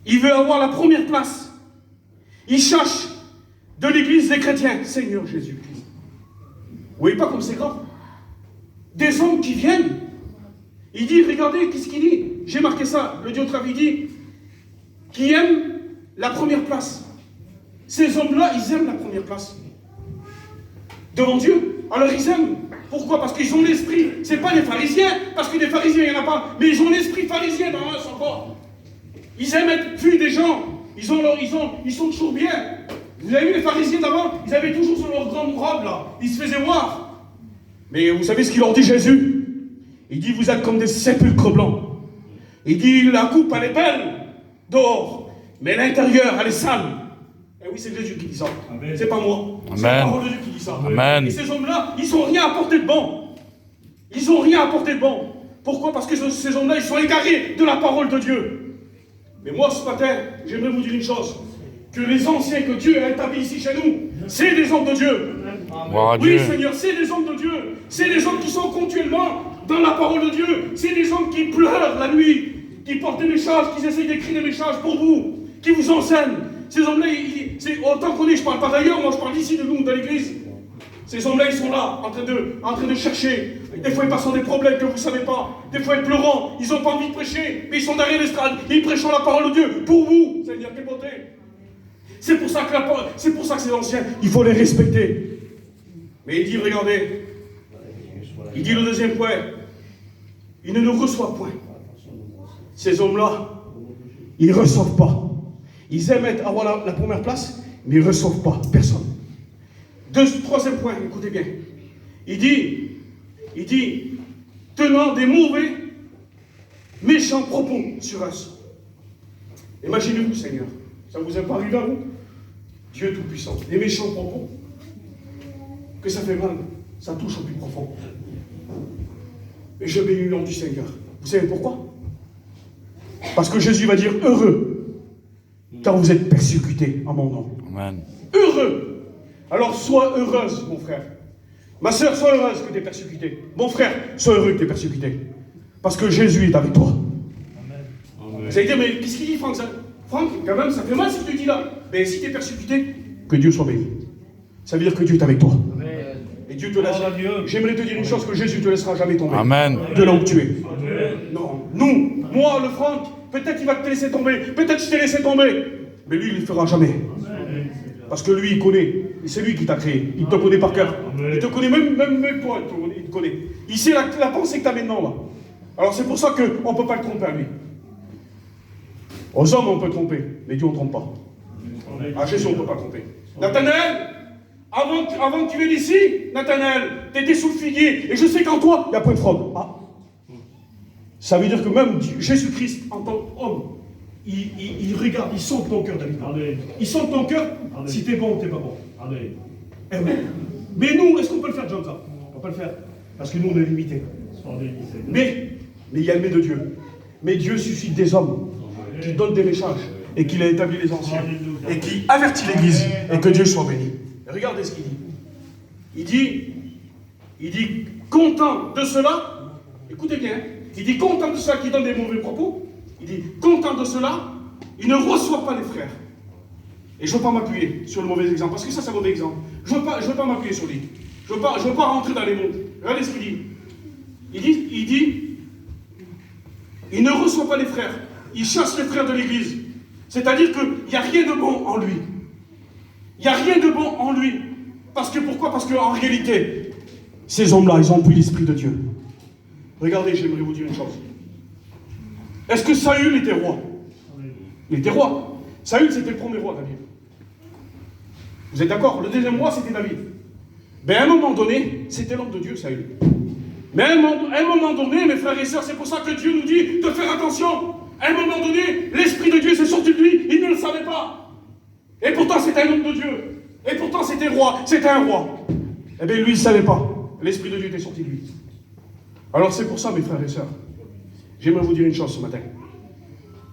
[SPEAKER 1] Il veut avoir la première place. Il cherche de l'église des chrétiens. Seigneur Jésus-Christ. Vous voyez pas comme c'est grave? Des hommes qui viennent. Il dit, regardez, qu'est-ce qu'il dit? J'ai marqué ça. Le Diotrephe, il dit, qui aime la première place. Ces hommes-là, ils aiment la première place. Devant Dieu. Alors ils aiment. Pourquoi? Parce qu'ils ont l'esprit. Ce n'est pas les pharisiens, parce que des pharisiens, il n'y en a pas. Mais ils ont l'esprit pharisien dans eux, sans corps. Ils aiment être vus des gens. Ils sont toujours bien. Vous avez vu les pharisiens d'avant? Ils avaient toujours sur leur grande robe, là. Ils se faisaient voir. Mais vous savez ce qu'il leur dit, Jésus? Il dit, vous êtes comme des sépulcres blancs. Il dit, la coupe, elle est belle, dehors. Mais l'intérieur, elle est sale. Et oui, c'est Jésus qui dit ça. C'est pas moi. C'est la parole de Dieu qui dit ça.
[SPEAKER 2] Amen.
[SPEAKER 1] Et ces hommes-là, ils n'ont rien apporté de bon. Ils n'ont rien apporté de bon. Pourquoi? Parce que ces hommes-là, ils sont égarés de la parole de Dieu. Mais moi, ce matin, j'aimerais vous dire une chose. Que les anciens que Dieu a établis ici chez nous, c'est des hommes de Dieu. Oui, Seigneur, c'est des hommes de Dieu. C'est des hommes qui sont continuellement dans la parole de Dieu. C'est des hommes qui pleurent la nuit, qui portent des messages, qui essayent d'écrire des messages pour vous, qui vous enseignent. Ces hommes-là, autant qu'on est, je ne parle pas d'ailleurs, moi je parle d'ici de nous, de l'église. Ces hommes-là, ils sont là, en train de chercher. Des fois, ils passent dans des problèmes que vous ne savez pas. Des fois, ils pleurent. Ils n'ont pas envie de prêcher, mais ils sont derrière l'estrade. Ils prêchent la parole de Dieu pour vous. Seigneur, quelle beauté. C'est pour ça que ces anciens, il faut les respecter. Mais il dit, regardez, il dit le deuxième point, ils ne nous reçoivent point. Ces hommes-là, ils ne reçoivent pas. Ils aiment avoir la première place, mais ils ne reçoivent pas personne. Troisième point, écoutez bien. Il dit, tenant des mauvais, méchants propos sur eux. Imaginez-vous, Seigneur, ça vous est pas arrivé à vous? Dieu Tout-Puissant, des méchants propos, que ça fait mal, ça touche au plus profond. Et je bénis le nom du Seigneur. Vous savez pourquoi? Parce que Jésus va dire heureux, car vous êtes persécutés en mon nom.
[SPEAKER 2] Amen.
[SPEAKER 1] Heureux. Alors sois heureuse, mon frère. Ma soeur, sois heureuse que tu es persécuté. Mon frère, sois heureux que tu es persécuté. Parce que Jésus est avec toi. Amen. Vous allez dire, mais qu'est-ce qu'il dit, Franck? Franck, quand même, ça fait mal ce que tu dis là. Mais si tu es persécuté, que Dieu soit béni. Ça veut dire que Dieu est avec toi. Amen. Et Dieu te laisse. J'aimerais te dire une chose, que Jésus ne te laissera jamais tomber.
[SPEAKER 2] Amen.
[SPEAKER 1] De là où tu es. Amen. Non, moi, le Franck, peut-être il va te laisser tomber. Peut-être je t'ai laissé tomber. Mais lui, il ne le fera jamais. Amen. Parce que lui, il connaît. Et c'est lui qui t'a créé. Il te connaît par cœur. Il te connaît même toi. connaît. Il sait la pensée que tu as maintenant là. Alors c'est pour ça qu'on ne peut pas le tromper à lui. Aux hommes, on peut tromper, mais Dieu, on ne trompe pas. À Jésus, on ne peut pas tromper. Nathanaël, avant que tu viennes ici, Nathanaël, tu étais sous le figuier, et je sais qu'en toi, il n'y a pas de fraude. Ah. Ça veut dire que même Jésus-Christ, en tant qu'homme, il regarde, il sent ton cœur, David. Amen. Il sent ton cœur, amen, si t'es bon ou t'es pas bon. Amen. Amen. Mais nous, est-ce qu'on peut le faire, John, ça? On ne peut pas le faire. Parce que nous, on est limités. Mais il y a le mais de Dieu. Mais Dieu suscite des hommes qui donnent des messages et qui a établi les anciens et qui avertit l'Église et que Dieu soit béni. Et regardez ce qu'il dit. Il dit, content de cela, écoutez bien, il dit, content de cela qui donne des mauvais propos, il dit, content de cela, il ne reçoit pas les frères. Et je ne veux pas m'appuyer sur le mauvais exemple, parce que ça, c'est un mauvais exemple. Je ne veux pas m'appuyer sur lui. Je ne veux pas rentrer dans les mondes. Regardez ce qu'il dit. Il dit, il ne reçoit pas les frères. Il chasse les frères de l'Église. C'est-à-dire qu'il n'y a rien de bon en lui. Il n'y a rien de bon en lui. Parce que pourquoi? Parce qu'en réalité, ces hommes-là, ils n'ont plus l'Esprit de Dieu. Regardez, j'aimerais vous dire une chose. Est-ce que Saül était roi? Il était roi. Saül, c'était le premier roi de la Bible. Vous êtes d'accord? Le deuxième roi, c'était David. Mais à un moment donné, c'était l'homme de Dieu, Saül. Mais à un moment donné, mes frères et sœurs, c'est pour ça que Dieu nous dit de faire attention. À un moment donné, l'Esprit de Dieu s'est sorti de lui, il ne le savait pas. Et pourtant, c'était un homme de Dieu. Et pourtant, c'était roi, c'était un roi. Eh bien, lui, il ne savait pas. L'Esprit de Dieu était sorti de lui. Alors, c'est pour ça, mes frères et sœurs, j'aimerais vous dire une chose ce matin.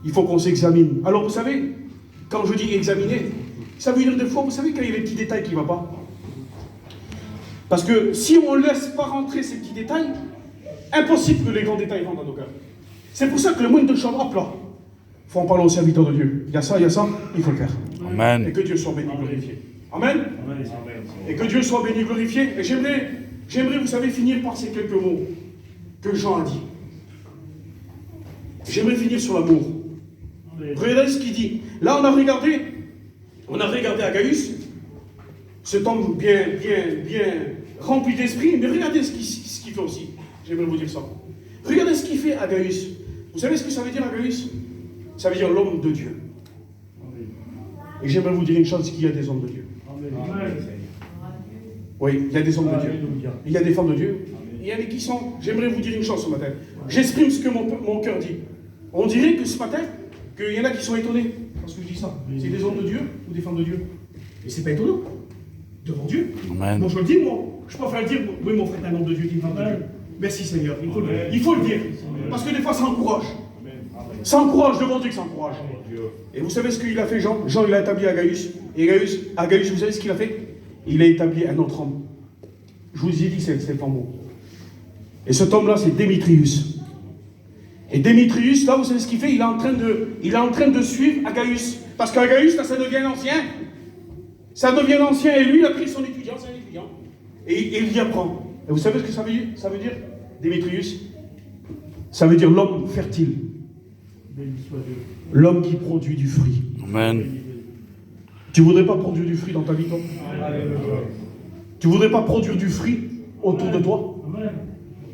[SPEAKER 1] Il faut qu'on s'examine. Alors, vous savez, quand je dis examiner, ça veut dire des fois, vous savez, quand il y a des petits détails qui ne vont pas. Parce que si on ne laisse pas rentrer ces petits détails, impossible que les grands détails rentrent dans nos cœurs. C'est pour ça que le moindre de chambre, hop là, il faut en parler aux serviteurs de Dieu. Il y a ça, il faut le faire.
[SPEAKER 2] Amen.
[SPEAKER 1] Et que Dieu soit béni, glorifié. Amen. Et que Dieu soit béni, glorifié. Et j'aimerais, vous savez, finir par ces quelques mots que Jean a dit. J'aimerais finir sur l'amour. Regardez ce qu'il dit. Là, on a regardé à Gaius, cet homme bien rempli d'esprit, mais regardez ce qu'il fait aussi. J'aimerais vous dire ça. Regardez ce qu'il fait à Gaius. Vous savez ce que ça veut dire à Gaius? Ça veut dire l'homme de Dieu. Et j'aimerais vous dire une chose, qu'il y a des hommes de Dieu. Oui, il y a des hommes de Dieu. Il y a des femmes de Dieu. Il y en a qui sont... J'aimerais vous dire une chose ce matin. J'exprime ce que mon cœur dit. On dirait que ce matin, qu'il y en a qui sont étonnés. Parce que je dis ça. C'est des hommes de Dieu ou des femmes de Dieu. Et c'est pas étonnant. Devant Dieu.
[SPEAKER 2] Amen.
[SPEAKER 1] Bon, je le dis, moi. Je préfère le dire. Oui, mon frère est un homme de Dieu, une femme de Dieu. Merci Seigneur. Il faut le dire. Parce que des fois, ça encourage. Ça encourage devant Dieu que ça encourage. Et vous savez ce qu'il a fait, Jean? Jean, il a établi à Gaius. Et à Gaius, vous savez ce qu'il a fait? Il a établi un autre homme. Je vous ai dit, c'est le fameux. Et cet homme-là, c'est Démétrius. Et Démétrius, là, vous savez ce qu'il fait? Il est en train de suivre Agaius. Parce qu'Agaius, là, ça devient ancien. Ça devient ancien. Et lui, il a pris son étudiant, c'est un étudiant. Et il y apprend. Et vous savez ce que ça veut dire? Ça veut dire, Démétrius, ça veut dire l'homme fertile. L'homme qui produit du fruit.
[SPEAKER 2] Amen.
[SPEAKER 1] Tu voudrais pas produire du fruit dans ta vie, toi? Tu voudrais pas produire du fruit autour de toi?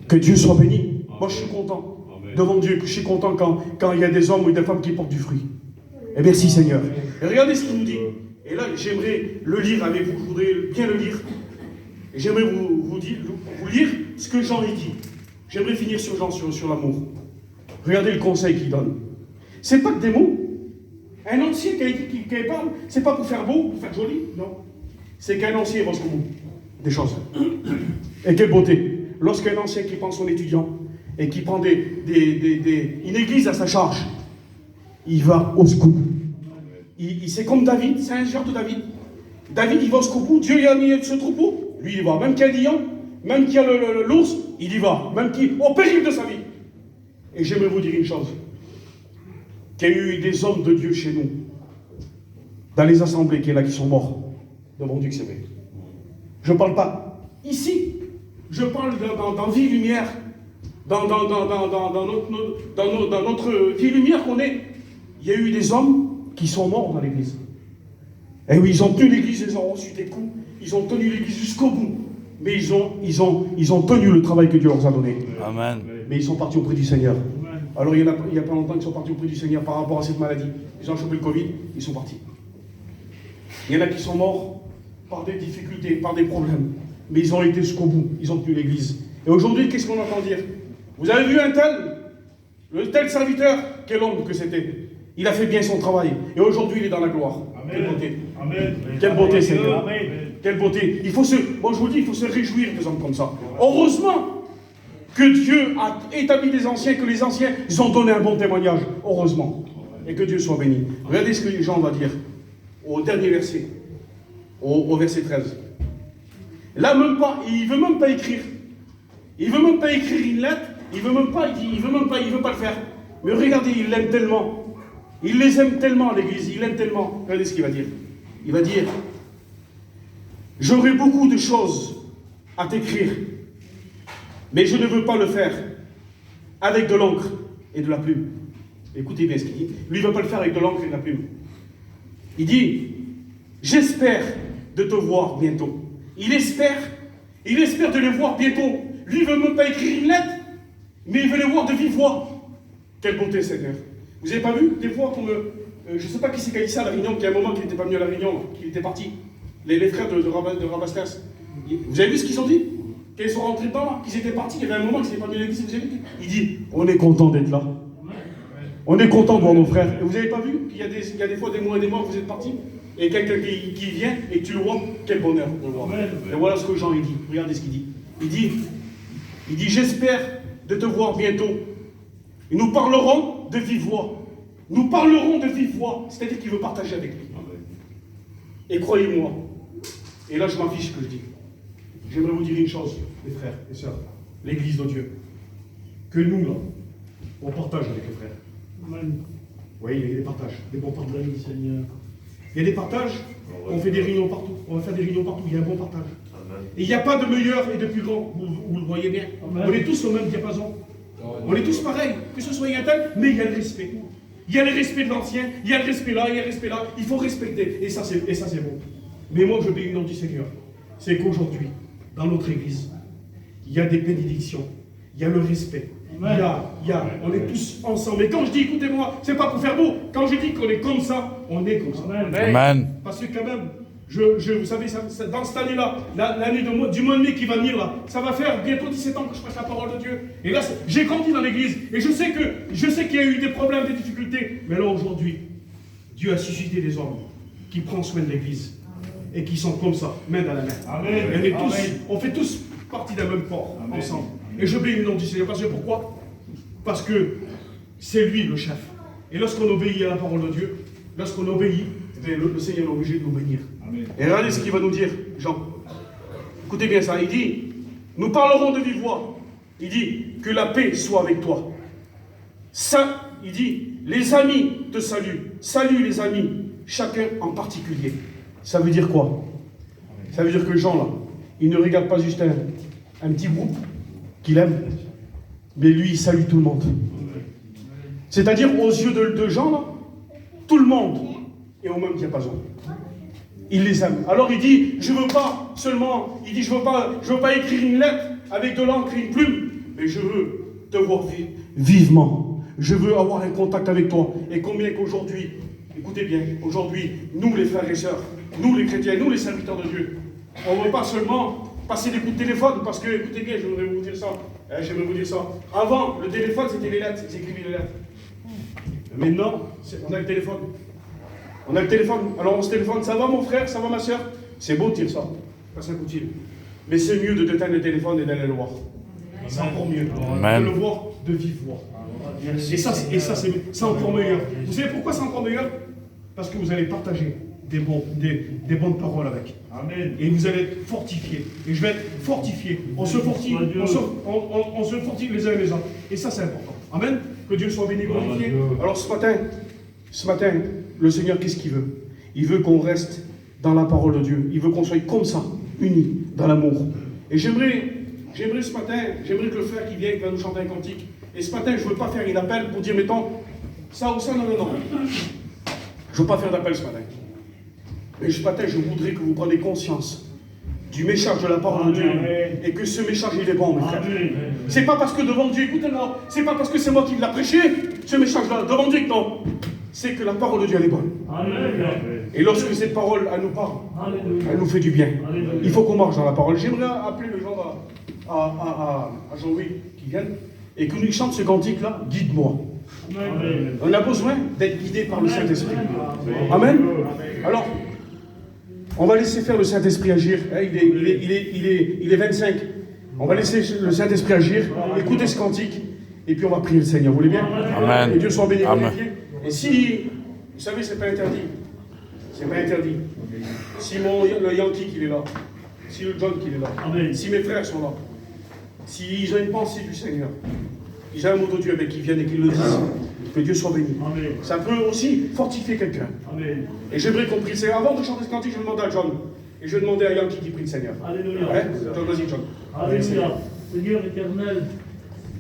[SPEAKER 1] Que Dieu soit béni. Moi, je suis content. Devant Dieu, je suis content quand il y a des hommes ou des femmes qui portent du fruit. Et merci Seigneur. Et regardez ce qu'il nous dit. Et là, j'aimerais le lire avec vous. Je voudrais bien le lire. Et j'aimerais vous lire ce que Jean dit. J'aimerais finir sur Jean, sur l'amour. Regardez le conseil qu'il donne. C'est pas que des mots. Un ancien qui parle, c'est pas pour faire beau, pour faire joli, non. C'est qu'un ancien va jusqu'au bout des choses. Et quelle beauté. Lorsqu'un ancien qui prend son étudiant et qui prend une église à sa charge, il va au secours. C'est comme David, c'est un genre de David. David, il va au secours. Dieu il a mis ce troupeau, lui il va. Même qu'il y a le lion, même qu'il y a l'ours, il y va. Même au péril de sa vie. Et j'aimerais vous dire une chose. Qu'il y a eu des hommes de Dieu chez nous, dans les assemblées qui sont morts, devant Dieu que c'est vrai. Je ne parle pas ici, je parle dans Vie Lumière, dans notre Vie Lumière qu'on est. Il y a eu des hommes qui sont morts dans l'église. Et oui, ils ont tenu l'église, ils ont reçu des coups, ils ont tenu l'église jusqu'au bout. mais ils ont tenu le travail que Dieu leur a donné.
[SPEAKER 2] Amen.
[SPEAKER 1] Mais ils sont partis auprès du Seigneur. Alors il y a pas longtemps qu'ils sont partis auprès du Seigneur par rapport à cette maladie. Ils ont chopé le Covid, ils sont partis. Il y en a qui sont morts par des difficultés, par des problèmes. Mais ils ont été jusqu'au bout, ils ont tenu l'église. Et aujourd'hui, qu'est-ce qu'on entend dire? Vous avez vu le tel serviteur, quel homme que c'était. Il a fait bien son travail. Et aujourd'hui, il est dans la gloire. Amen. Quelle beauté. Amen. Quelle beauté, Seigneur. Amen. Quelle beauté. Moi je vous dis, il faut se réjouir des hommes comme ça. Heureusement que Dieu a établi les anciens, que les anciens, ils ont donné un bon témoignage. Heureusement. Et que Dieu soit béni. Regardez ce que Jean va dire au dernier verset. Au verset 13. Là, même pas, il ne veut même pas écrire. Il ne veut même pas écrire une lettre. Il ne veut même pas, il veut pas le faire. Mais regardez, il l'aime tellement. Il les aime tellement, l'église. Il l'aime tellement. Regardez ce qu'il va dire. Il va dire, j'aurai beaucoup de choses à t'écrire, mais je ne veux pas le faire avec de l'encre et de la plume. Écoutez bien ce qu'il dit. Lui, il ne veut pas le faire avec de l'encre et de la plume. Il dit, j'espère de te voir bientôt. Il espère de les voir bientôt. Lui, il ne veut même pas écrire une lettre, mais il veut les voir de vive voix. Quelle beauté, Seigneur. Vous n'avez pas vu, des fois, je ne sais pas qui c'est qui a dit ça à la Réunion, qu'il y a un moment qu'il n'était pas venu à la Réunion, qu'il était parti. Les frères de Rabastens. Vous avez vu ce qu'ils ont dit? Quand ils sont rentrés dedans, là, qu'ils étaient partis, il y avait un moment qu'ils n'étaient pas venus à l'église, vous avez vu? Il dit, on est content d'être là. On est content de voir nos frères. Et vous n'avez pas vu qu'il y a des fois des mois et des mois que vous êtes partis, et quelqu'un qui vient, et tu le vois, quel bonheur de le voir. Et voilà ce que Jean il dit. Regardez ce qu'il dit. Il dit, j'espère de te voir bientôt. Et nous parlerons de vive voix. Nous parlerons de vive voix. C'est-à-dire qu'il veut partager avec lui. Et croyez-moi, et là je m'affiche ce que je dis. J'aimerais vous dire une chose, les frères et sœurs, l'église de Dieu. Que nous, là, on partage avec les frères. Oui, il y a des partages, des bons partages. Il y a des partages, on fait des réunions partout. On va faire des réunions partout, il y a un bon partage. Et il n'y a pas de meilleur et de plus grand, vous le voyez bien. On est tous au même diapason. On est tous pareils, que ce soit un tel, mais il y a le respect. Il y a le respect de l'ancien, il y a le respect là, il y a le respect là. Il faut respecter, et ça c'est bon. Mais moi je bénis le nom du Seigneur. C'est qu'aujourd'hui, dans notre église, il y a des bénédictions, il y a le respect. On est tous ensemble. Et quand je dis, écoutez-moi, c'est pas pour faire beau. Quand je dis qu'on est comme ça, on est comme ça.
[SPEAKER 2] Amen.
[SPEAKER 1] Parce que quand même, vous savez, dans cette année-là, l'année du mois de mai qui va venir là, ça va faire bientôt 17 ans que je prêche la parole de Dieu. Et là, j'ai grandi dans l'église. Et je sais qu'il y a eu des problèmes, des difficultés. Mais là, aujourd'hui, Dieu a suscité des hommes qui prennent soin de l'église. Et qui sont comme ça, main dans la main. Amen. On fait tous partie d'un même corps, ensemble. Et je bénis le nom du Seigneur. Parce que pourquoi? Parce que c'est lui le chef. Et lorsqu'on obéit à la parole de Dieu, lorsqu'on obéit, le Seigneur est obligé de nous bénir. Amen. Et regardez ce qu'il va nous dire, Jean. Écoutez bien ça. Il dit, nous parlerons de vive voix. Il dit, que la paix soit avec toi. Ça, il dit, les amis te saluent. Salut les amis, chacun en particulier. Ça veut dire quoi? Ça veut dire que Jean, là, il ne regarde pas juste un petit groupe qu'il aime, mais lui, il salue tout le monde. C'est-à-dire, aux yeux de Jean, là, tout le monde est au même diapason. Il les aime. Alors il dit, je veux pas seulement, il dit, je veux pas écrire une lettre avec de l'encre et une plume, mais je veux te voir vivement. Je veux avoir un contact avec toi. Et combien qu'aujourd'hui, écoutez bien, aujourd'hui, nous les frères et sœurs, nous les chrétiens, nous les serviteurs de Dieu, on ne veut pas seulement passer des coups de téléphone, parce que, écoutez bien, j'aimerais vous dire ça. Avant, le téléphone, c'était les lettres, ils écrivaient les lettres. Maintenant, on a le téléphone. On a le téléphone. Alors on se téléphone, ça va mon frère, ça va ma soeur? C'est beau de dire ça, passe un coup de fil. Mais c'est mieux de t'éteindre le téléphone et d'aller le voir. C'est encore mieux.
[SPEAKER 2] Amen.
[SPEAKER 1] De le voir de vive voix. Et ça c'est encore meilleur. Vous savez pourquoi c'est encore meilleur? Parce que vous allez partager des bonnes paroles avec. Amen. Et vous allez être fortifiés. Et je vais être fortifié. On se fortifie les uns et les autres. Et ça c'est important. Amen. Que Dieu soit béni, glorifié. Alors ce matin, le Seigneur, qu'est-ce qu'il veut? Il veut qu'on reste dans la parole de Dieu. Il veut qu'on soit comme ça, unis dans l'amour. Et j'aimerais ce matin, j'aimerais que le frère qui vient va nous chanter un cantique. Et ce matin, je ne veux pas faire un appel pour dire, mettons, ça ou ça, non. Je ne veux pas faire d'appel ce matin. Mais ce matin, je voudrais que vous preniez conscience du message de la parole de Dieu. Et que ce message, il est bon, mes frères. C'est pas parce que devant Dieu, écoutez-moi, c'est pas parce que c'est moi qui l'a prêché, ce message-là, devant Dieu, non. C'est que la parole de Dieu, elle est bonne. Et lorsque cette parole, elle nous parle, elle nous fait du bien. Il faut qu'on marche dans la parole. J'aimerais appeler le genre à Jean-Louis qui vienne et que nous chante ce cantique-là, guide-moi. On a besoin d'être guidé par le Saint-Esprit. Amen. Alors, on va laisser faire le Saint-Esprit agir. Il est 25. On va laisser le Saint-Esprit agir. Écoutez ce cantique. Et puis on va prier le Seigneur. Vous voulez bien?
[SPEAKER 2] Amen.
[SPEAKER 1] Et Dieu soit béni.
[SPEAKER 2] Amen.
[SPEAKER 1] Et si, vous savez, c'est pas interdit. C'est pas interdit. Si le Yankee qui est là, si le John qui est là, si mes frères sont là, s'ils ont une pensée du Seigneur, ils ont un mot de Dieu, mais qu'ils viennent et qu'ils le disent, que Dieu soit béni. Amen. Ça peut aussi fortifier quelqu'un. Et j'aimerais qu'on prie le Seigneur. Avant de chanter ce cantique, je vais demander à John. Et je vais demander à Yankee qui prie le Seigneur.
[SPEAKER 3] Alléluia.
[SPEAKER 1] Ouais? John, vas-y, John.
[SPEAKER 3] Alléluia. Seigneur éternel,